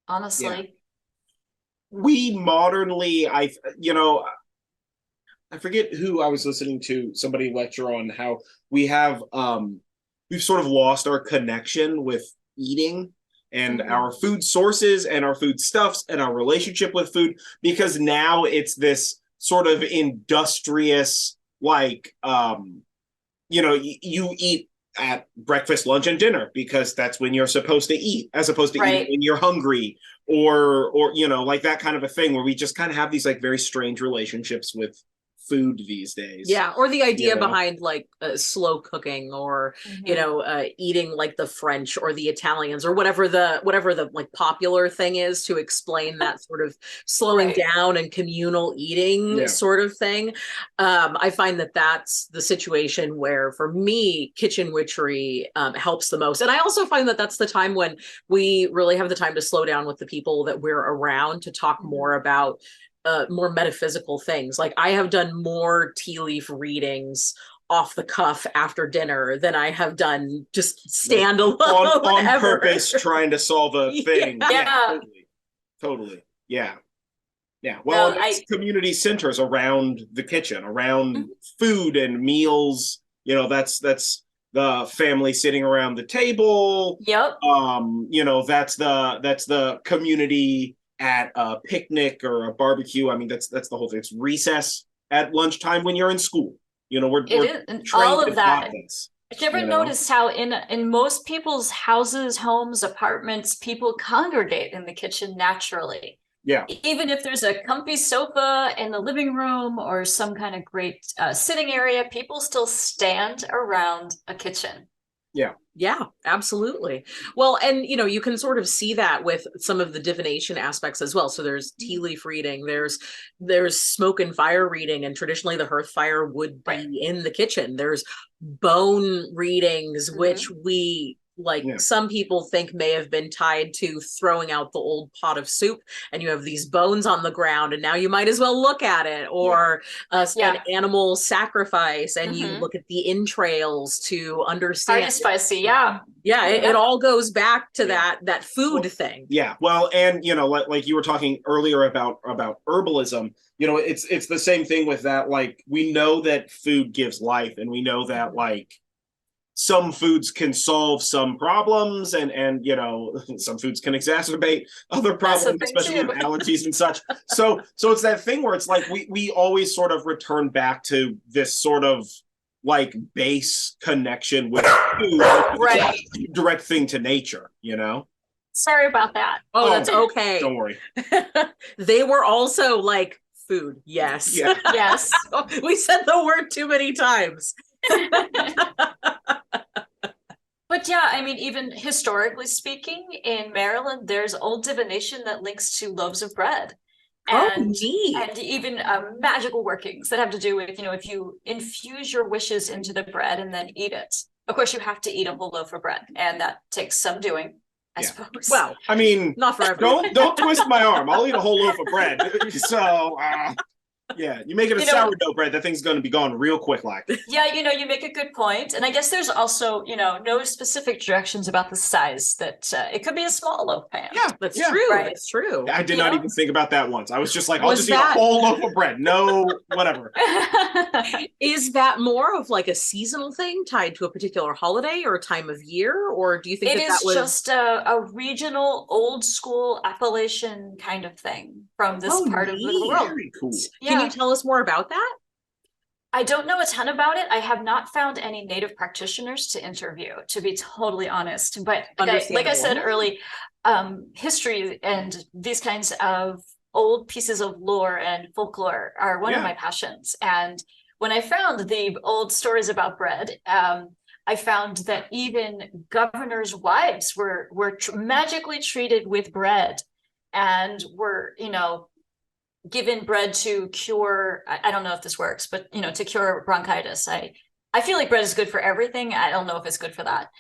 Speaker 3: honestly.
Speaker 1: Yeah. We modernly, I forget who I was listening to, somebody lecture on how we have, we've sort of lost our connection with eating and our food sources and our food stuffs and our relationship with food, because now it's this sort of industrious, you eat at breakfast, lunch, and dinner because that's when you're supposed to eat, as opposed to eating when you're hungry, or like that kind of a thing, where we just kind of have these like very strange relationships with food these days.
Speaker 2: Yeah, or the idea
Speaker 1: You know?
Speaker 2: behind like slow cooking, or eating like the French or the Italians, or whatever the like popular thing is to explain that sort of slowing
Speaker 3: Right.
Speaker 2: down and communal eating sort of thing. I find that that's the situation where, for me, kitchen witchery helps the most. And I also find that that's the time when we really have the time to slow down with the people that we're around to talk more about more metaphysical things. Like, I have done more tea leaf readings off the cuff after dinner than I have done just standalone
Speaker 1: on purpose, trying to solve a thing.
Speaker 3: Yeah.
Speaker 1: Totally. Yeah. Well,
Speaker 3: No,
Speaker 1: it's community centers around the kitchen, around food and meals. That's the family sitting around the table.
Speaker 3: Yep.
Speaker 1: That's the community at a picnic or a barbecue. I mean, that's the whole thing. It's recess at lunchtime when you're in school. We're
Speaker 3: all of that.
Speaker 1: This,
Speaker 3: have you ever noticed how in most people's houses, homes, apartments, people congregate in the kitchen naturally?
Speaker 1: Yeah.
Speaker 3: Even if there's a comfy sofa in the living room or some kind of great sitting area, people still stand around a kitchen.
Speaker 2: Yeah, absolutely. Well, and you can sort of see that with some of the divination aspects as well. So there's tea leaf reading, there's smoke and fire reading, and traditionally the hearth fire would be in the kitchen. There's bone readings, which we some people think may have been tied to throwing out the old pot of soup, and you have these bones on the ground, and now you might as well look at it. Or an animal sacrifice, and you look at the entrails to understand.
Speaker 3: Very spicy,
Speaker 2: it all goes back to that food thing.
Speaker 1: Yeah, well, and like you were talking earlier about herbalism. It's the same thing with that. Like, we know that food gives life, and we know that some foods can solve some problems, and some foods can exacerbate other problems, especially with allergies and such. So it's that thing where it's like we always sort of return back to this sort of like base connection with food,
Speaker 3: right?
Speaker 1: Direct thing to nature.
Speaker 3: Sorry about that.
Speaker 2: Oh, that's okay.
Speaker 1: Don't worry.
Speaker 2: They were also like food. Yes.
Speaker 1: Yeah.
Speaker 3: Yes.
Speaker 2: We said the word too many times.
Speaker 3: But yeah, I mean, even historically speaking, in Maryland, there's old divination that links to loaves of bread. And even magical workings that have to do with, if you infuse your wishes into the bread and then eat it. Of course, you have to eat a whole loaf of bread, and that takes some doing, I suppose.
Speaker 2: Well,
Speaker 1: I mean,
Speaker 2: not for everyone.
Speaker 1: Don't twist my arm. I'll eat a whole loaf of bread. So, you make it a sourdough bread, that thing's going to be gone real quick.
Speaker 3: Yeah, you make a good point. And I guess there's also, no specific directions about the size, that it could be a small loaf pan.
Speaker 1: Yeah,
Speaker 2: that's true.
Speaker 3: Right.
Speaker 2: That's true.
Speaker 1: I did not even think about that once. I was just like, I'll just eat a whole loaf of bread. No, whatever.
Speaker 2: Is that more of like a seasonal thing tied to a particular holiday or a time of year? Or do you think that was
Speaker 3: just a regional, old school Appalachian kind of thing from this part of the world?
Speaker 1: Very cool.
Speaker 2: Can you tell us more about that?
Speaker 3: I don't know a ton about it. I have not found any native practitioners to interview, to be totally honest. But like I said early, history and these kinds of old pieces of lore and folklore are one of my passions. And when I found the old stories about bread, I found that even governors' wives were magically treated with bread, and were, given bread to cure, I don't know if this works, but to cure bronchitis. I feel like bread is good for everything. I don't know if it's good for that.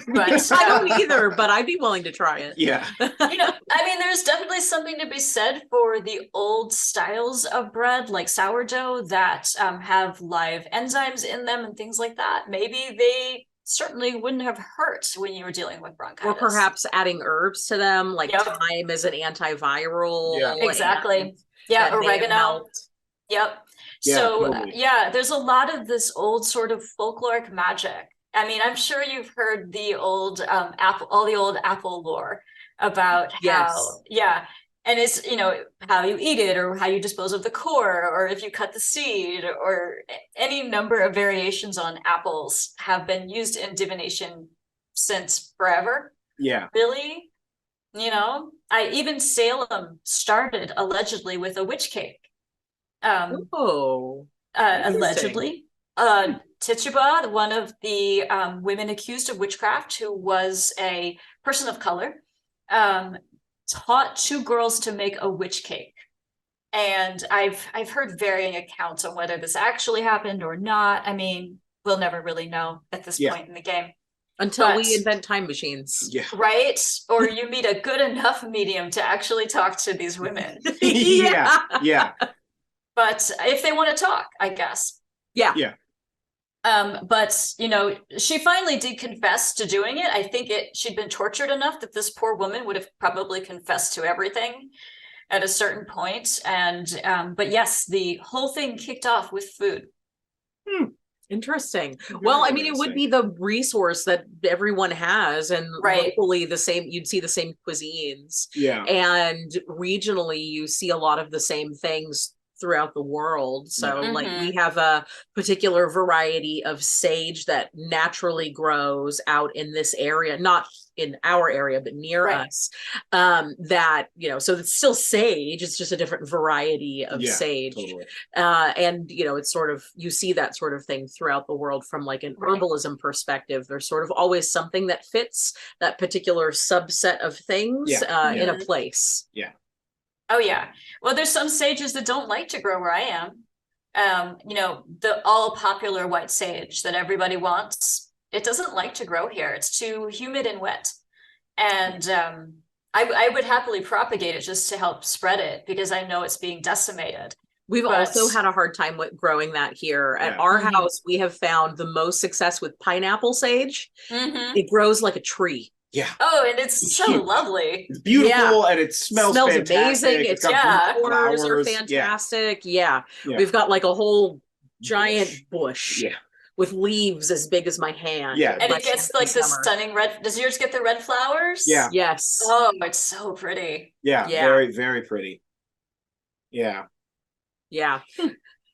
Speaker 3: But
Speaker 2: I don't either, but I'd be willing to try it.
Speaker 1: Yeah.
Speaker 3: I mean, there's definitely something to be said for the old styles of bread, like sourdough, that have live enzymes in them and things like that. Maybe they certainly wouldn't have hurt when you were dealing with bronchitis.
Speaker 2: Or perhaps adding herbs to them, like thyme is an antiviral.
Speaker 3: Yeah, exactly. Yeah, oregano. Yep.
Speaker 1: Yeah,
Speaker 3: so
Speaker 1: totally.
Speaker 3: There's a lot of this old sort of folkloric magic. I mean, I'm sure you've heard the old all the old apple lore about how, and it's, how you eat it, or how you dispose of the core, or if you cut the seed, or any number of variations on apples have been used in divination since forever.
Speaker 1: Yeah.
Speaker 3: Really? Even Salem started allegedly with a witch cake. allegedly. Tituba, one of the women accused of witchcraft, who was a person of color, taught 2 girls to make a witch cake. And I've heard varying accounts on whether this actually happened or not. I mean, we'll never really know at this point in the game.
Speaker 2: Until we invent time machines.
Speaker 1: Yeah.
Speaker 3: Right? Or you meet a good enough medium to actually talk to these women.
Speaker 1: Yeah.
Speaker 3: But if they want to talk, I guess.
Speaker 2: Yeah.
Speaker 3: But you know, she finally did confess to doing it. I think she'd been tortured enough that this poor woman would have probably confessed to everything at a certain point. And but yes, the whole thing kicked off with food.
Speaker 2: Interesting. Well, I mean, it would be the resource that everyone has, and locally you'd see the same cuisines.
Speaker 1: Yeah.
Speaker 2: And regionally, you see a lot of the same things throughout the world. So like we have a particular variety of sage that naturally grows out in this area, not in our area, but near us. That, you know, so it's still sage, it's just a different variety of sage. Totally. And, you know, it's sort of, you see that sort of thing throughout the world from like an herbalism perspective. There's sort of always something that fits that particular subset of things in a place.
Speaker 1: Yeah.
Speaker 3: Oh yeah. Well, there's some sages that don't like to grow where I am. You know, the all popular white sage that everybody wants, it doesn't like to grow here. It's too humid and wet. And I would happily propagate it just to help spread it because I know it's being decimated.
Speaker 2: We've also had a hard time with growing that here. At our house, we have found the most success with pineapple sage. It grows like a tree.
Speaker 1: Yeah.
Speaker 3: Oh, and it's so lovely.
Speaker 1: It's beautiful and it smells
Speaker 2: amazing.
Speaker 1: It's got
Speaker 2: flowers are fantastic. Yeah. We've got like a whole giant bush with leaves as big as my hand.
Speaker 1: Yeah.
Speaker 3: And it gets like the stunning red. Does yours get the red flowers?
Speaker 1: Yeah.
Speaker 2: Yes.
Speaker 3: Oh, it's so pretty.
Speaker 1: Yeah. Very, very pretty. Yeah.
Speaker 2: Yeah.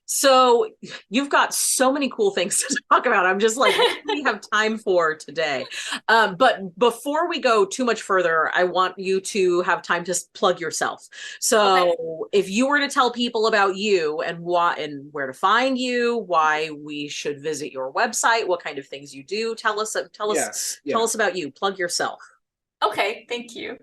Speaker 2: So you've got so many cool things to talk about. I'm just like, what do we have time for today? But before we go too much further, I want you to have time to plug yourself. So if you were to tell people about you and what and where to find you, why we should visit your website, what kind of things you do, tell us about you. Plug yourself.
Speaker 3: Okay, thank you.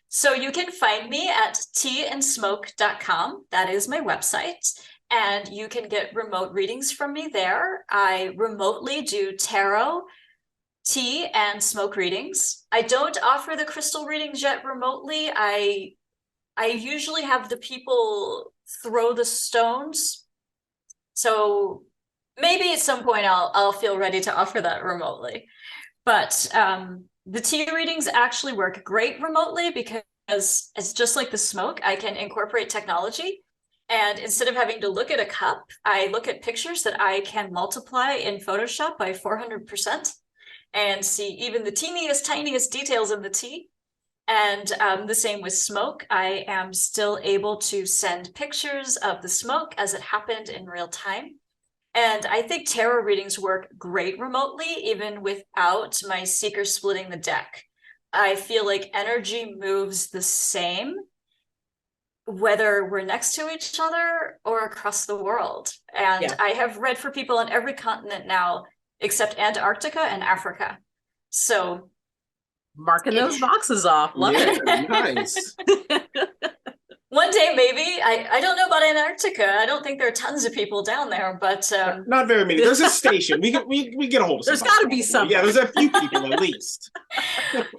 Speaker 3: So you can find me at tasseography.com. That is my website. And you can get remote readings from me there. I remotely do tarot, tea, and smoke readings. I don't offer the crystal readings yet remotely. I usually have the people throw the stones. So maybe at some point I'll feel ready to offer that remotely. But the tea readings actually work great remotely because it's just like the smoke. I can incorporate technology. And instead of having to look at a cup, I look at pictures that I can multiply in Photoshop by 400% and see even the teeniest, tiniest details in the tea. And the same with smoke. I am still able to send pictures of the smoke as it happened in real time. And I think tarot readings work great remotely, even without my seeker splitting the deck. I feel like energy moves the same whether we're next to each other or across the world. And I have read for people on every continent now, except Antarctica and Africa. So
Speaker 2: marking those boxes off. Love it.
Speaker 1: Nice.
Speaker 3: One day, maybe. I don't know about Antarctica. I don't think there are tons of people down there, but
Speaker 1: not very many. There's a station. We get a hold of.
Speaker 2: There's got to be some.
Speaker 1: Yeah, there's a few people at least.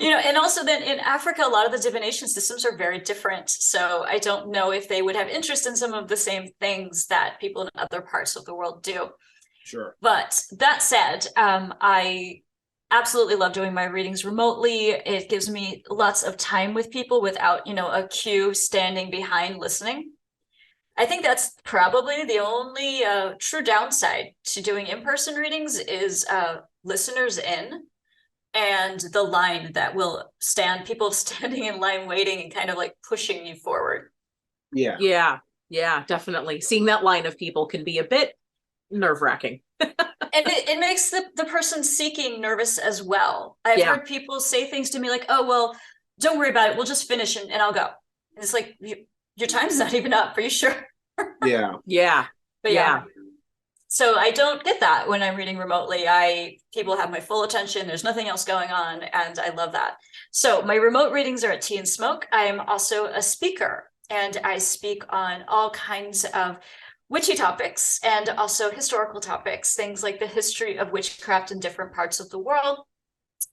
Speaker 3: You know, and also then in Africa, a lot of the divination systems are very different. So I don't know if they would have interest in some of the same things that people in other parts of the world do.
Speaker 1: Sure.
Speaker 3: But that said, I absolutely love doing my readings remotely. It gives me lots of time with people without, you know, a queue standing behind listening. I think that's probably the only true downside to doing in-person readings is listeners in and the line that will stand, people standing in line waiting and kind of like pushing you forward.
Speaker 2: Yeah, definitely. Seeing that line of people can be a bit nerve-wracking.
Speaker 3: And it makes the person seeking nervous as well. I've heard people say things to me like, oh, well, don't worry about it. We'll just finish and I'll go. And it's like, your time's not even up. Are you sure?
Speaker 1: Yeah.
Speaker 3: But yeah. So I don't get that when I'm reading remotely. People have my full attention. There's nothing else going on, and I love that. So my remote readings are at Tea and Smoke. I am also a speaker, and I speak on all kinds of witchy topics and also historical topics, things like the history of witchcraft in different parts of the world.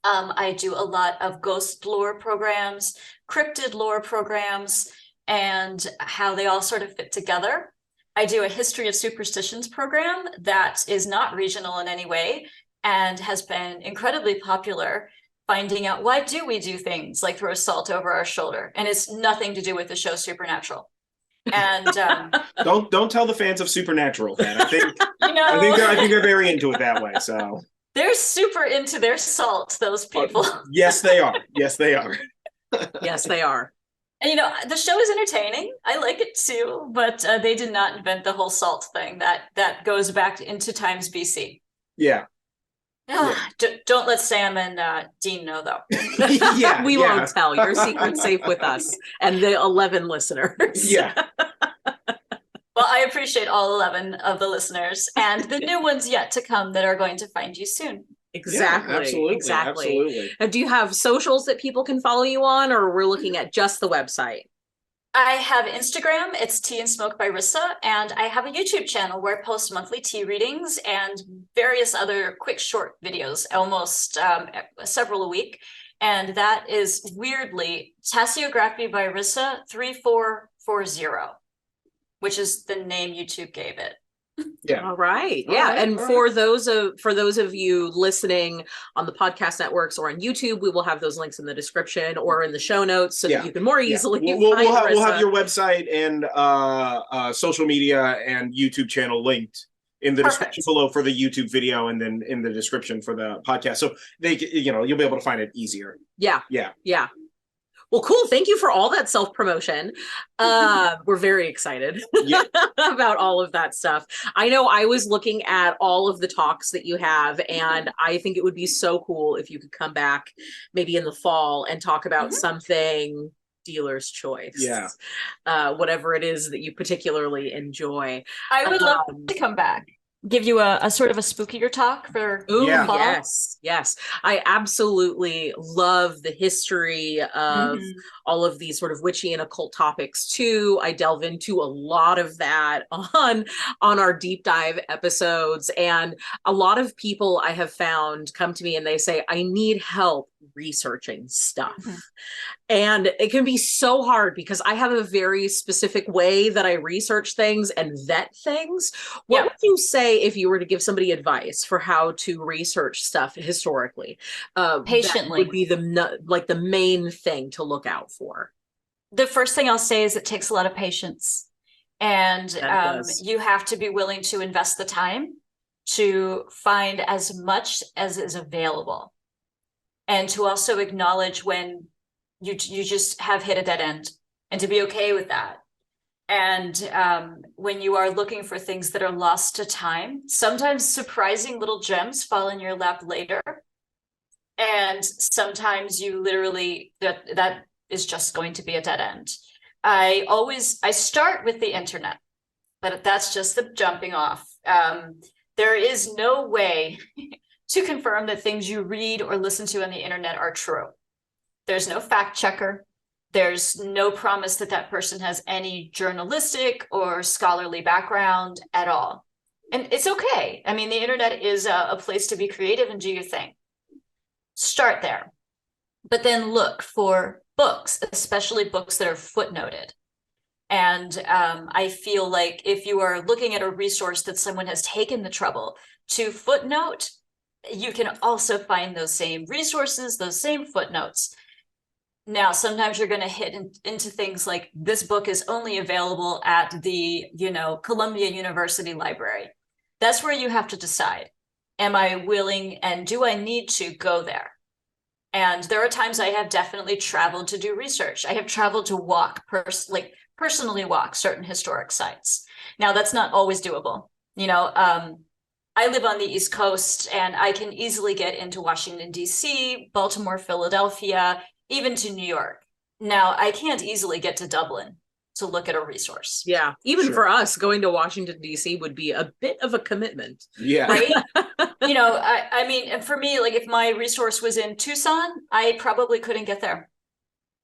Speaker 3: I do a lot of ghost lore programs, cryptid lore programs, and how they all sort of fit together. I do a history of superstitions program that is not regional in any way and has been incredibly popular, finding out why do we do things like throw salt over our shoulder, and it's nothing to do with the show Supernatural. And
Speaker 1: don't tell the fans of Supernatural that. I think I think they're very into it that way. So
Speaker 3: they're super into their salt, those people.
Speaker 1: Yes, they are. Yes, they are.
Speaker 2: Yes, they are.
Speaker 3: And the show is entertaining. I like it too, but they did not invent the whole salt thing. That goes back into times BC.
Speaker 1: Yeah.
Speaker 3: Don't let Sam and Dean know, though.
Speaker 2: We won't tell. Your secret's safe with us and the 11 listeners.
Speaker 1: Yeah.
Speaker 3: Well, I appreciate all 11 of the listeners and the new ones yet to come that are going to find you soon.
Speaker 2: Exactly.
Speaker 1: Yeah, absolutely.
Speaker 2: Exactly.
Speaker 1: Absolutely.
Speaker 2: Now, do you have socials that people can follow you on, or we're looking at just the website?
Speaker 3: I have Instagram. It's Tea and Smoke by Rissa, and I have a YouTube channel where I post monthly tea readings and various other quick short videos, almost several a week. And that is weirdly tasseography by Rissa 3440, which is the name YouTube gave it.
Speaker 1: Yeah.
Speaker 2: All right. Yeah. And for those of you listening on the podcast networks or on YouTube, we will have those links in the description or in the show notes so that you can more easily
Speaker 1: we'll have your website and social media and YouTube channel linked in the description below for the YouTube video, and then in the description for the podcast. So you'll be able to find it easier.
Speaker 2: Yeah.
Speaker 1: Yeah.
Speaker 2: Yeah. Well, cool. Thank you for all that self-promotion. We're very excited about all of that stuff. I know I was looking at all of the talks that you have, and I think it would be so cool if you could come back maybe in the fall and talk about something dealer's choice. Yeah. Whatever it is that you particularly enjoy.
Speaker 3: I would love to come back. Give you a sort of a spookier talk for fall.
Speaker 2: Yes. I absolutely love the history of all of these sort of witchy and occult topics too. I delve into a lot of that on our deep dive episodes, and a lot of people I have found come to me and they say, I need help researching stuff. And it can be so hard because I have a very specific way that I research things and vet things. What would you say if you were to give somebody advice for how to research stuff historically?
Speaker 3: Patiently
Speaker 2: would be the main thing to look out for.
Speaker 3: The first thing I'll say is it takes a lot of patience, and you have to be willing to invest the time to find as much as is available, and to also acknowledge when you just have hit a dead end, and to be okay with that. And when you are looking for things that are lost to time, sometimes surprising little gems fall in your lap later. And sometimes you literally, that is just going to be a dead end. I start with the internet, but that's just the jumping off. There is no way to confirm that things you read or listen to on the internet are true. There's no fact checker. There's no promise that that person has any journalistic or scholarly background at all. And it's okay. I mean, the internet is a place to be creative and do your thing. Start there. But then look for books, especially books that are footnoted. And I feel like if you are looking at a resource that someone has taken the trouble to footnote, you can also find those same resources, those same footnotes. Now, sometimes you're going to hit into things like this book is only available at the, Columbia University Library. That's where you have to decide, am I willing and do I need to go there? And there are times I have definitely traveled to do research. I have traveled to personally walk certain historic sites. Now, that's not always doable. I live on the East Coast, and I can easily get into Washington, D.C., Baltimore, Philadelphia, even to New York. Now, I can't easily get to Dublin. to look at a resource.
Speaker 2: Yeah. Even
Speaker 1: Sure.
Speaker 2: for us, going to Washington, D.C. would be a bit of a commitment.
Speaker 1: Yeah.
Speaker 3: Right? You know, I mean, and for me, like if my resource was in Tucson, I probably couldn't get there,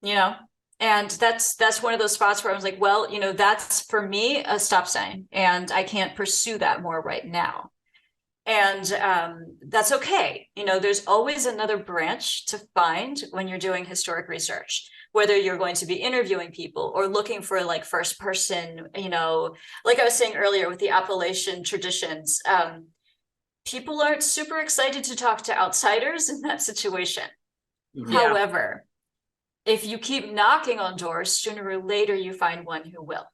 Speaker 3: you know? And that's one of those spots where I was like, well, you know, that's for me a stop sign, and I can't pursue that more right now. And that's okay. You know, there's always another branch to find when you're doing historic research, whether you're going to be interviewing people or looking for like first person, you know, like I was saying earlier with the Appalachian traditions, people aren't super excited to talk to outsiders in that situation.
Speaker 1: Mhm.
Speaker 2: Yeah.
Speaker 3: However, if you keep knocking on doors, sooner or later you find one who will.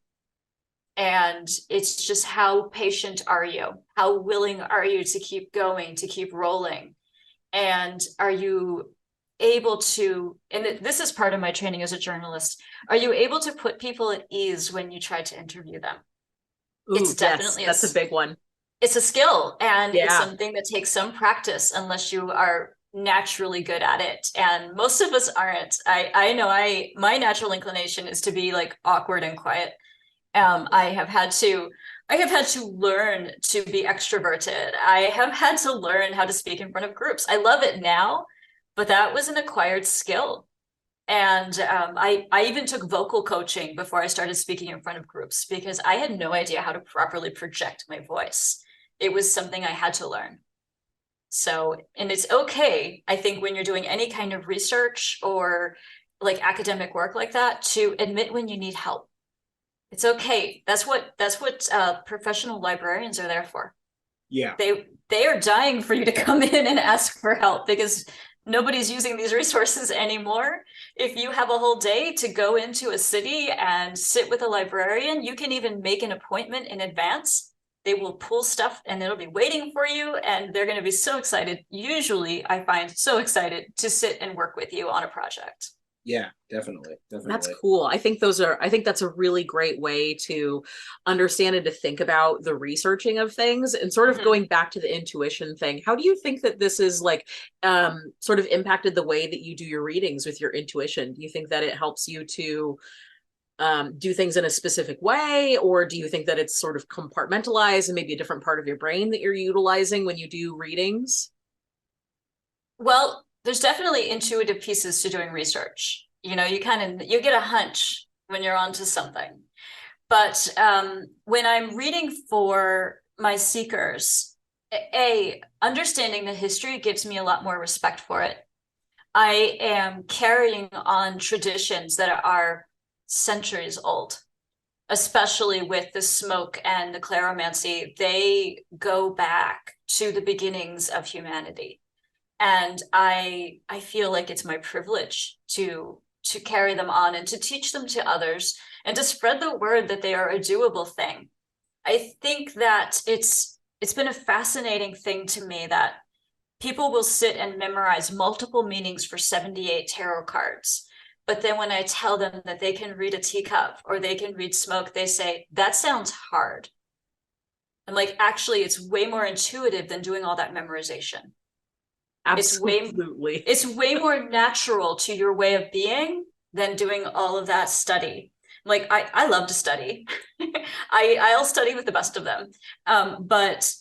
Speaker 3: And it's just, how patient are you? How willing are you to keep going, to keep rolling? And are you able to, and this is part of my training as a journalist, are you able to put people at ease when you try to interview them?
Speaker 2: Ooh,
Speaker 3: It's definitely
Speaker 2: yes, that's a big one.
Speaker 3: It's a skill, and it's
Speaker 2: Yeah.
Speaker 3: something that takes some practice unless you are naturally good at it. And most of us aren't. I know my natural inclination is to be like awkward and quiet. I have had to learn to be extroverted. I have had to learn how to speak in front of groups. I love it now, but that was an acquired skill. And I even took vocal coaching before I started speaking in front of groups, because I had no idea how to properly project my voice. It was something I had to learn. So, and it's okay, I think, when you're doing any kind of research or like academic work like that, to admit when you need help. It's okay. That's what professional librarians are there for.
Speaker 1: Yeah.
Speaker 3: They are dying for you to come in and ask for help, because nobody's using these resources anymore. If you have a whole day to go into a city and sit with a librarian, you can even make an appointment in advance. They will pull stuff and it'll be waiting for you, and they're going to be so excited. Usually I find so excited to sit and work with you on a project.
Speaker 1: Yeah, definitely.
Speaker 2: That's cool. I think that's a really great way to understand and to think about the researching of things, and sort of
Speaker 3: Mhm.
Speaker 2: going back to the intuition thing. How do you think that this is like sort of impacted the way that you do your readings with your intuition? Do you think that it helps you to do things in a specific way, or do you think that it's sort of compartmentalized and maybe a different part of your brain that you're utilizing when you do readings?
Speaker 3: Well, there's definitely intuitive pieces to doing research. You know, you get a hunch when you're onto something. But when I'm reading for my seekers, understanding the history gives me a lot more respect for it. I am carrying on traditions that are centuries old, especially with the smoke and the claromancy. They go back to the beginnings of humanity. And I feel like it's my privilege to carry them on and to teach them to others and to spread the word that they are a doable thing. I think that it's been a fascinating thing to me that people will sit and memorize multiple meanings for 78 tarot cards. But then when I tell them that they can read a teacup or they can read smoke, they say, that sounds hard. I'm like, actually, it's way more intuitive than doing all that memorization.
Speaker 2: Absolutely.
Speaker 3: It's way more natural to your way of being than doing all of that study. Like, I love to study. I'll study with the best of them. But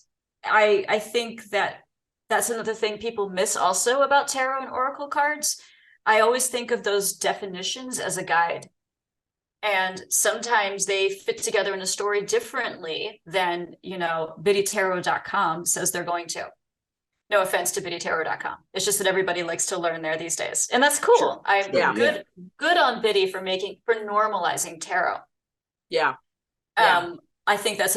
Speaker 3: I think that that's another thing people miss also about tarot and oracle cards. I always think of those definitions as a guide. And sometimes they fit together in a story differently than, you know, biddytarot.com says they're going to. No offense to biddytarot.com. It's just that everybody likes to learn there these days. And that's cool.
Speaker 1: Sure.
Speaker 3: I'm
Speaker 2: Yeah.
Speaker 3: good on Biddy for normalizing tarot.
Speaker 2: Yeah. Yeah.
Speaker 3: I think that's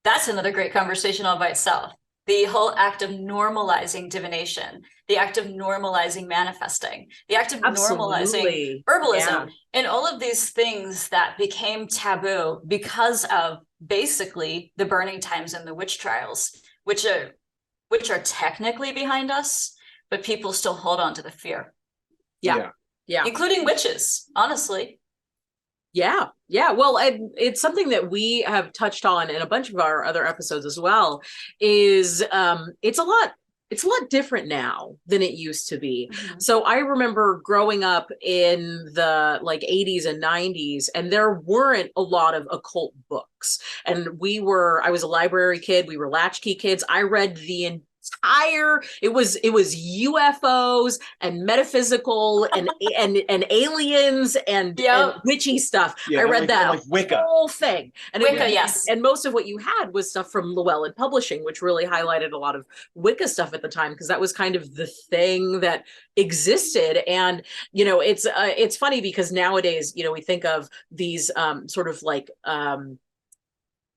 Speaker 3: that's another great conversation all by itself. The whole act of normalizing divination, the act of normalizing manifesting, the act of normalizing herbalism, and all of these things that became taboo because of basically the burning times and the witch trials, which are technically behind us, but people still hold on to the fear.
Speaker 2: Yeah.
Speaker 3: Including witches, honestly.
Speaker 2: Yeah. Well, it's something that we have touched on in a bunch of our other episodes as well, is it's a it's a lot different now than it used to be.
Speaker 3: Mhm.
Speaker 2: So I remember growing up in the like 80s and 90s, and there weren't a lot of occult books. And I was a library kid, we were latchkey kids. I read the it was UFOs and metaphysical and aliens and witchy stuff. I read that
Speaker 1: like Wicca.
Speaker 2: whole thing. And
Speaker 3: Wicca, yes.
Speaker 2: And most of what you had was stuff from Llewellyn Publishing, which really highlighted a lot of Wicca stuff at the time, because that was kind of the thing that existed. And it's funny because nowadays, we think of these sort of like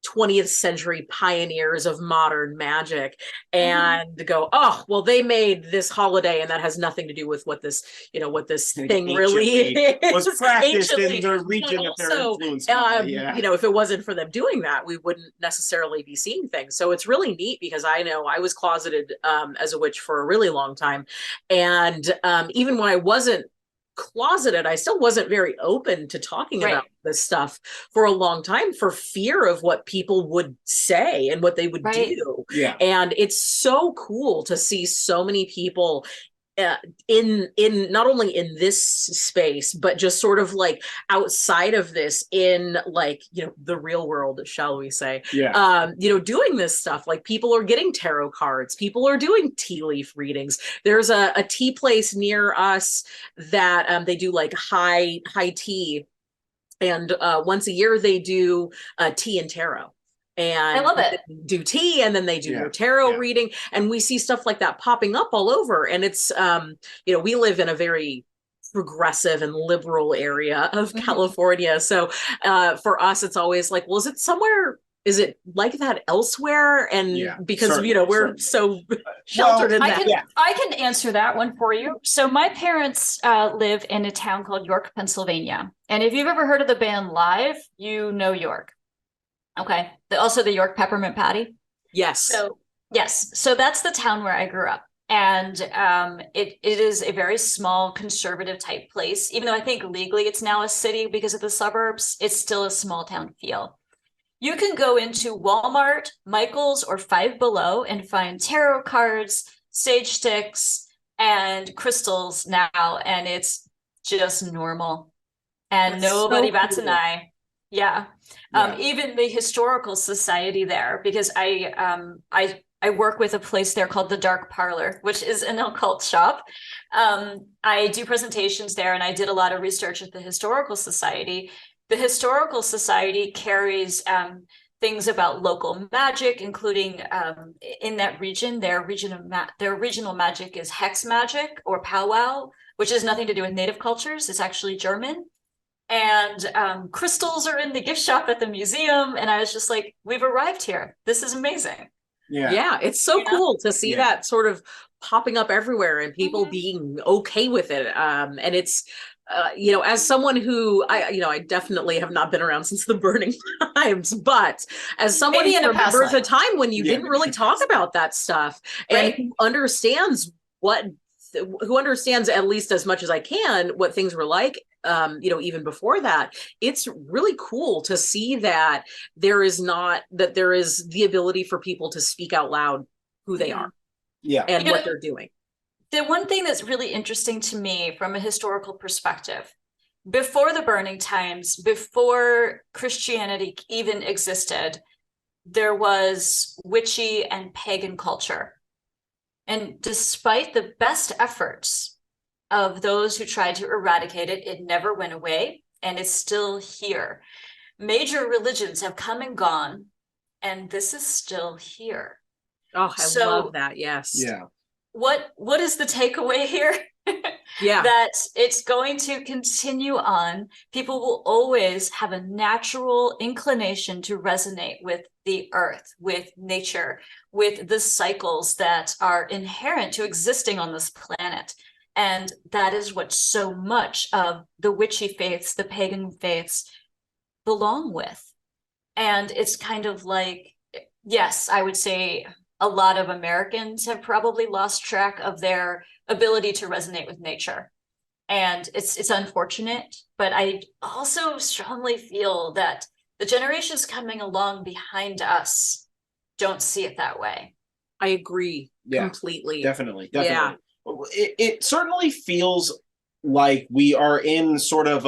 Speaker 2: 20th century pioneers of modern magic and go, oh, well, they made this holiday and that has nothing to do with what this thing really
Speaker 1: was practiced in the region of their influence.
Speaker 2: If it wasn't for them doing that, we wouldn't necessarily be seeing things. So it's really neat, because I know I was closeted as a witch for a really long time. And even when I wasn't closeted, I still wasn't very open to talking about this stuff for a long time, for fear of what people would say and what they would do.
Speaker 1: Yeah.
Speaker 2: And it's so cool to see so many people in not only in this space, but just sort of like outside of this, in like the real world, shall we say, doing this stuff. Like, people are getting tarot cards, people are doing tea leaf readings. There's a tea place near us that they do like high tea, and once a year they do tea and tarot. And
Speaker 3: I love it.
Speaker 2: Do tea, and then they do your tarot reading, and we see stuff like that popping up all over. And it's we live in a very progressive and liberal area of California, so for us it's always like, well, is it like that elsewhere? And because we're so sheltered in that.
Speaker 3: I can answer that one for you. So my parents live in a town called York, Pennsylvania, and if you've ever heard of the band Live, you know York. Okay. Also the York Peppermint Patty.
Speaker 2: Yes.
Speaker 3: So that's the town where I grew up. And it is a very small conservative type place. Even though I think legally it's now a city because of the suburbs, it's still a small town feel. You can go into Walmart, Michael's, or Five Below and find tarot cards, sage sticks, and crystals now. And it's just normal. And nobody bats an eye. Yeah. Even the historical society there, because I work with a place there called the Dark Parlor, which is an occult shop. I do presentations there, and I did a lot of research at the historical society. The historical society carries things about local magic, including in that region, their regional magic is hex magic or powwow, which has nothing to do with native cultures. It's actually German. And crystals are in the gift shop at the museum. And I was just like, we've arrived here. This is amazing.
Speaker 2: Yeah, it's so cool to see that sort of popping up everywhere and people being okay with it. And it's, as someone who I definitely have not been around since the burning times, but as someone who remembers a time when you didn't really talk about that stuff, and who understands at least as much as I can what things were like, even before that, it's really cool to see that there is the ability for people to speak out loud who they are, and what they're doing.
Speaker 3: The one thing that's really interesting to me from a historical perspective, before the burning times, before Christianity even existed, there was witchy and pagan culture. And despite the best efforts of those who tried to eradicate it, it never went away, and it's still here. Major religions have come and gone, and this is still here.
Speaker 2: Oh, I love that. Yes.
Speaker 1: Yeah.
Speaker 3: What is the takeaway here? That it's going to continue on. People will always have a natural inclination to resonate with the earth, with nature, with the cycles that are inherent to existing on this planet. And that is what so much of the witchy faiths, the pagan faiths, belong with. And it's kind of like, yes, I would say a lot of Americans have probably lost track of their ability to resonate with nature. And it's unfortunate, but I also strongly feel that the generations coming along behind us don't see it that way.
Speaker 2: I agree completely.
Speaker 1: Definitely.
Speaker 2: Yeah.
Speaker 1: It certainly feels like we are in sort of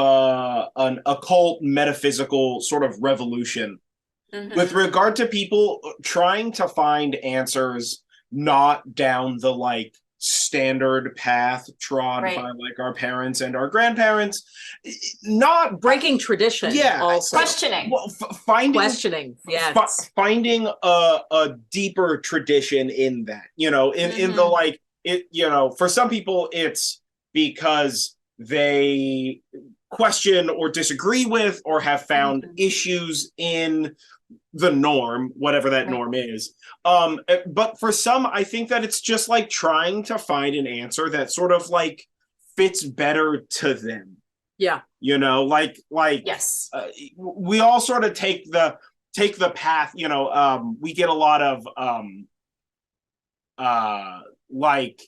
Speaker 1: an occult metaphysical sort of revolution with regard to people trying to find answers not down the like standard path trod by like our parents and our grandparents, not
Speaker 2: breaking tradition. Also
Speaker 3: questioning,
Speaker 1: finding a deeper tradition in that, in the like it, for some people it's because they question or disagree with or have found issues in the norm, whatever that norm is. But for some, I think that it's just like trying to find an answer that sort of like fits better to them.
Speaker 2: Yeah.
Speaker 3: Yes.
Speaker 1: We all sort of take the path, we get a lot of like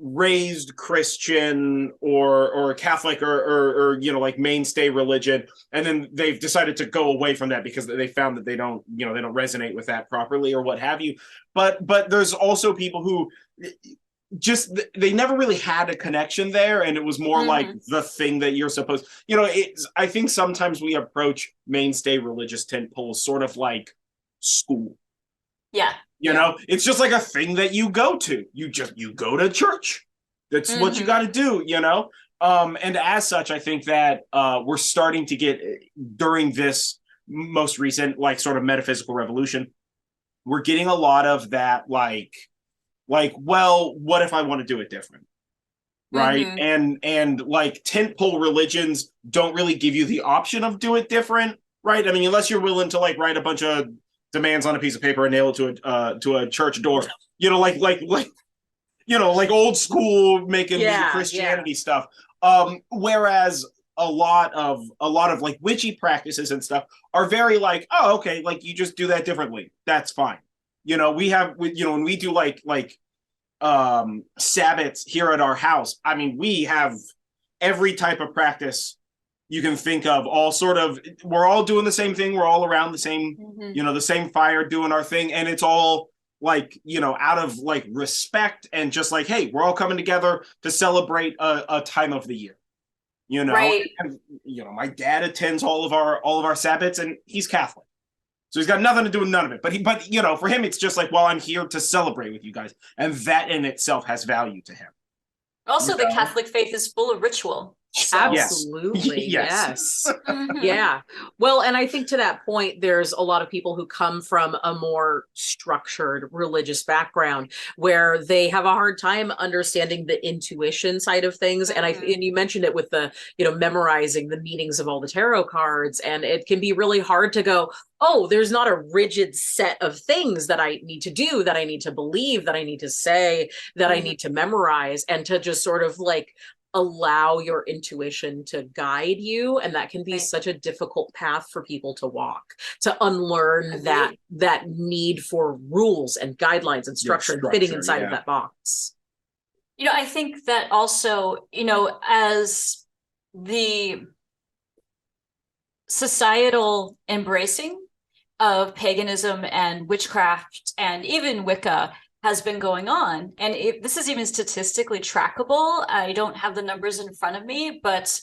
Speaker 1: raised Christian or Catholic or like mainstay religion, and then they've decided to go away from that because they found that they don't resonate with that properly or what have you. But there's also people who just they never really had a connection there, and it was more like the thing that you're supposed, I think sometimes we approach mainstay religious tent poles sort of like school.
Speaker 3: Yeah.
Speaker 1: It's just like a thing that you go to. You go to church. That's what you got to do, and as such, I think that we're starting to get, during this most recent like sort of metaphysical revolution, we're getting a lot of that like, well, what if I want to do it different? Right. And like tentpole religions don't really give you the option of do it different. Right. I mean, unless you're willing to like write a bunch of demands on a piece of paper and nail it to a church door, like old school making Christianity stuff. Whereas a lot of like witchy practices and stuff are very like, oh, okay, like you just do that differently. That's fine. We have, when we do like Sabbats here at our house, I mean, we have every type of practice you can think of, all sort of, we're all doing the same thing. We're all around the same, the same fire doing our thing. And it's all like, out of like respect and just like, hey, we're all coming together to celebrate a time of the year,
Speaker 3: Right.
Speaker 1: And, my dad attends all of our Sabbats, and he's Catholic. So he's got nothing to do with none of it. But for him, it's just like, well, I'm here to celebrate with you guys. And that in itself has value to him.
Speaker 3: Also, the Catholic faith is full of ritual. So.
Speaker 2: Absolutely. Yes. Yeah. Well, and I think to that point, there's a lot of people who come from a more structured religious background where they have a hard time understanding the intuition side of things. And and you mentioned it with the, memorizing the meanings of all the tarot cards. And it can be really hard to go, oh, there's not a rigid set of things that I need to do, that I need to believe, that I need to say, that I need to memorize, and to just sort of like allow your intuition to guide you. And that can be such a difficult path for people to walk, to unlearn that need for rules and guidelines and structure and fitting inside of that box.
Speaker 3: I think that also, as the societal embracing of paganism and witchcraft and even Wicca has been going on, and this is even statistically trackable. I don't have the numbers in front of me, but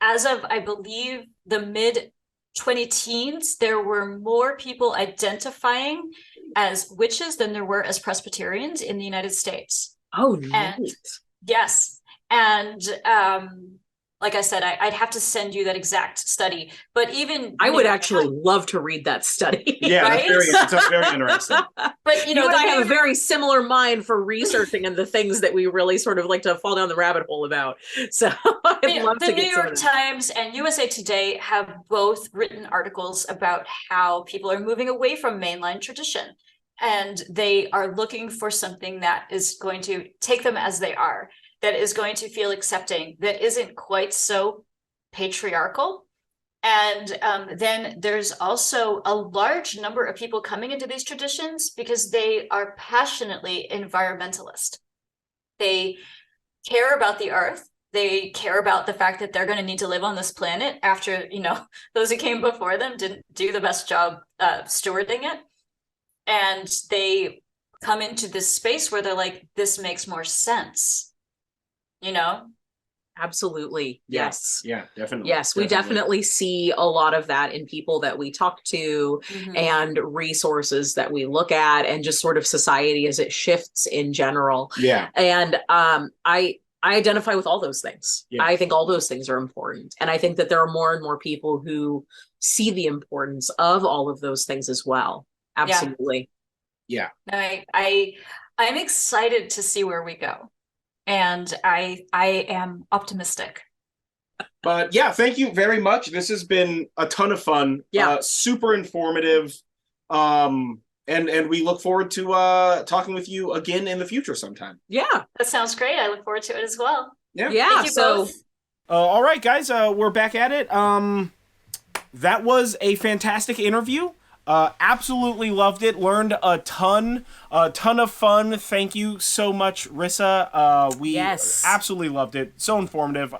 Speaker 3: as of, I believe, the mid 20-teens, there were more people identifying as witches than there were as Presbyterians in the United States.
Speaker 2: Oh, neat.
Speaker 3: Yes. And like I said, I'd have to send you that exact study, but even
Speaker 2: I would actually love to read that study.
Speaker 1: Yeah, right? That's very interesting.
Speaker 3: But
Speaker 2: you and I have a very similar mind for researching and the things that we really sort of like to fall down the rabbit hole about. So I'd love to get
Speaker 3: the New York Times and USA Today have both written articles about how people are moving away from mainline tradition, and they are looking for something that is going to take them as they are, that is going to feel accepting, that isn't quite so patriarchal. And then there's also a large number of people coming into these traditions because they are passionately environmentalist. They care about the earth. They care about the fact that they're going to need to live on this planet after, those who came before them didn't do the best job stewarding it. And they come into this space where they're like, this makes more sense, you know?
Speaker 2: Absolutely. Yes.
Speaker 1: Yeah, definitely.
Speaker 2: Yes, we definitely see a lot of that in people that we talk to and resources that we look at and just sort of society as it shifts in general.
Speaker 1: Yeah.
Speaker 2: And I identify with all those things.
Speaker 1: Yeah.
Speaker 2: I think all those things are important. And I think that there are more and more people who see the importance of all of those things as well. Absolutely.
Speaker 1: Yeah.
Speaker 3: I'm excited to see where we go. And I am optimistic.
Speaker 1: But yeah, thank you very much. This has been a ton of fun.
Speaker 2: Yeah.
Speaker 1: Super informative. And we look forward to talking with you again in the future sometime.
Speaker 2: Yeah.
Speaker 3: That sounds great. I look forward to it as well.
Speaker 1: Yeah.
Speaker 2: Yeah.
Speaker 3: Thank you both.
Speaker 1: All right, guys, we're back at it. That was a fantastic interview. Absolutely loved it. Learned a ton of fun. Thank you so much, Rissa. We absolutely loved it. So informative.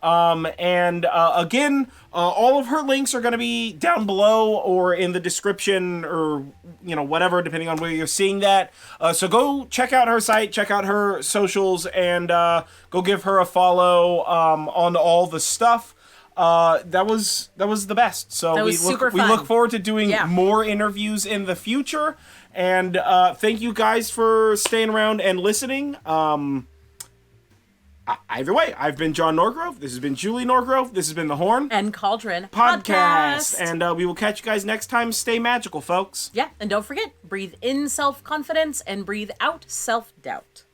Speaker 1: Again, all of her links are going to be down below or in the description or, whatever, depending on where you're seeing that. So go check out her site, check out her socials, and go give her a follow on all the stuff. That was the best. So we look forward to doing more interviews in the future. And thank you guys for staying around and listening. Either way, I've been John Norgrove. This has been Julie Norgrove. This has been the Horn
Speaker 2: and Cauldron
Speaker 1: podcast. And we will catch you guys next time. Stay magical, folks.
Speaker 2: Yeah, and don't forget, breathe in self-confidence and breathe out self-doubt.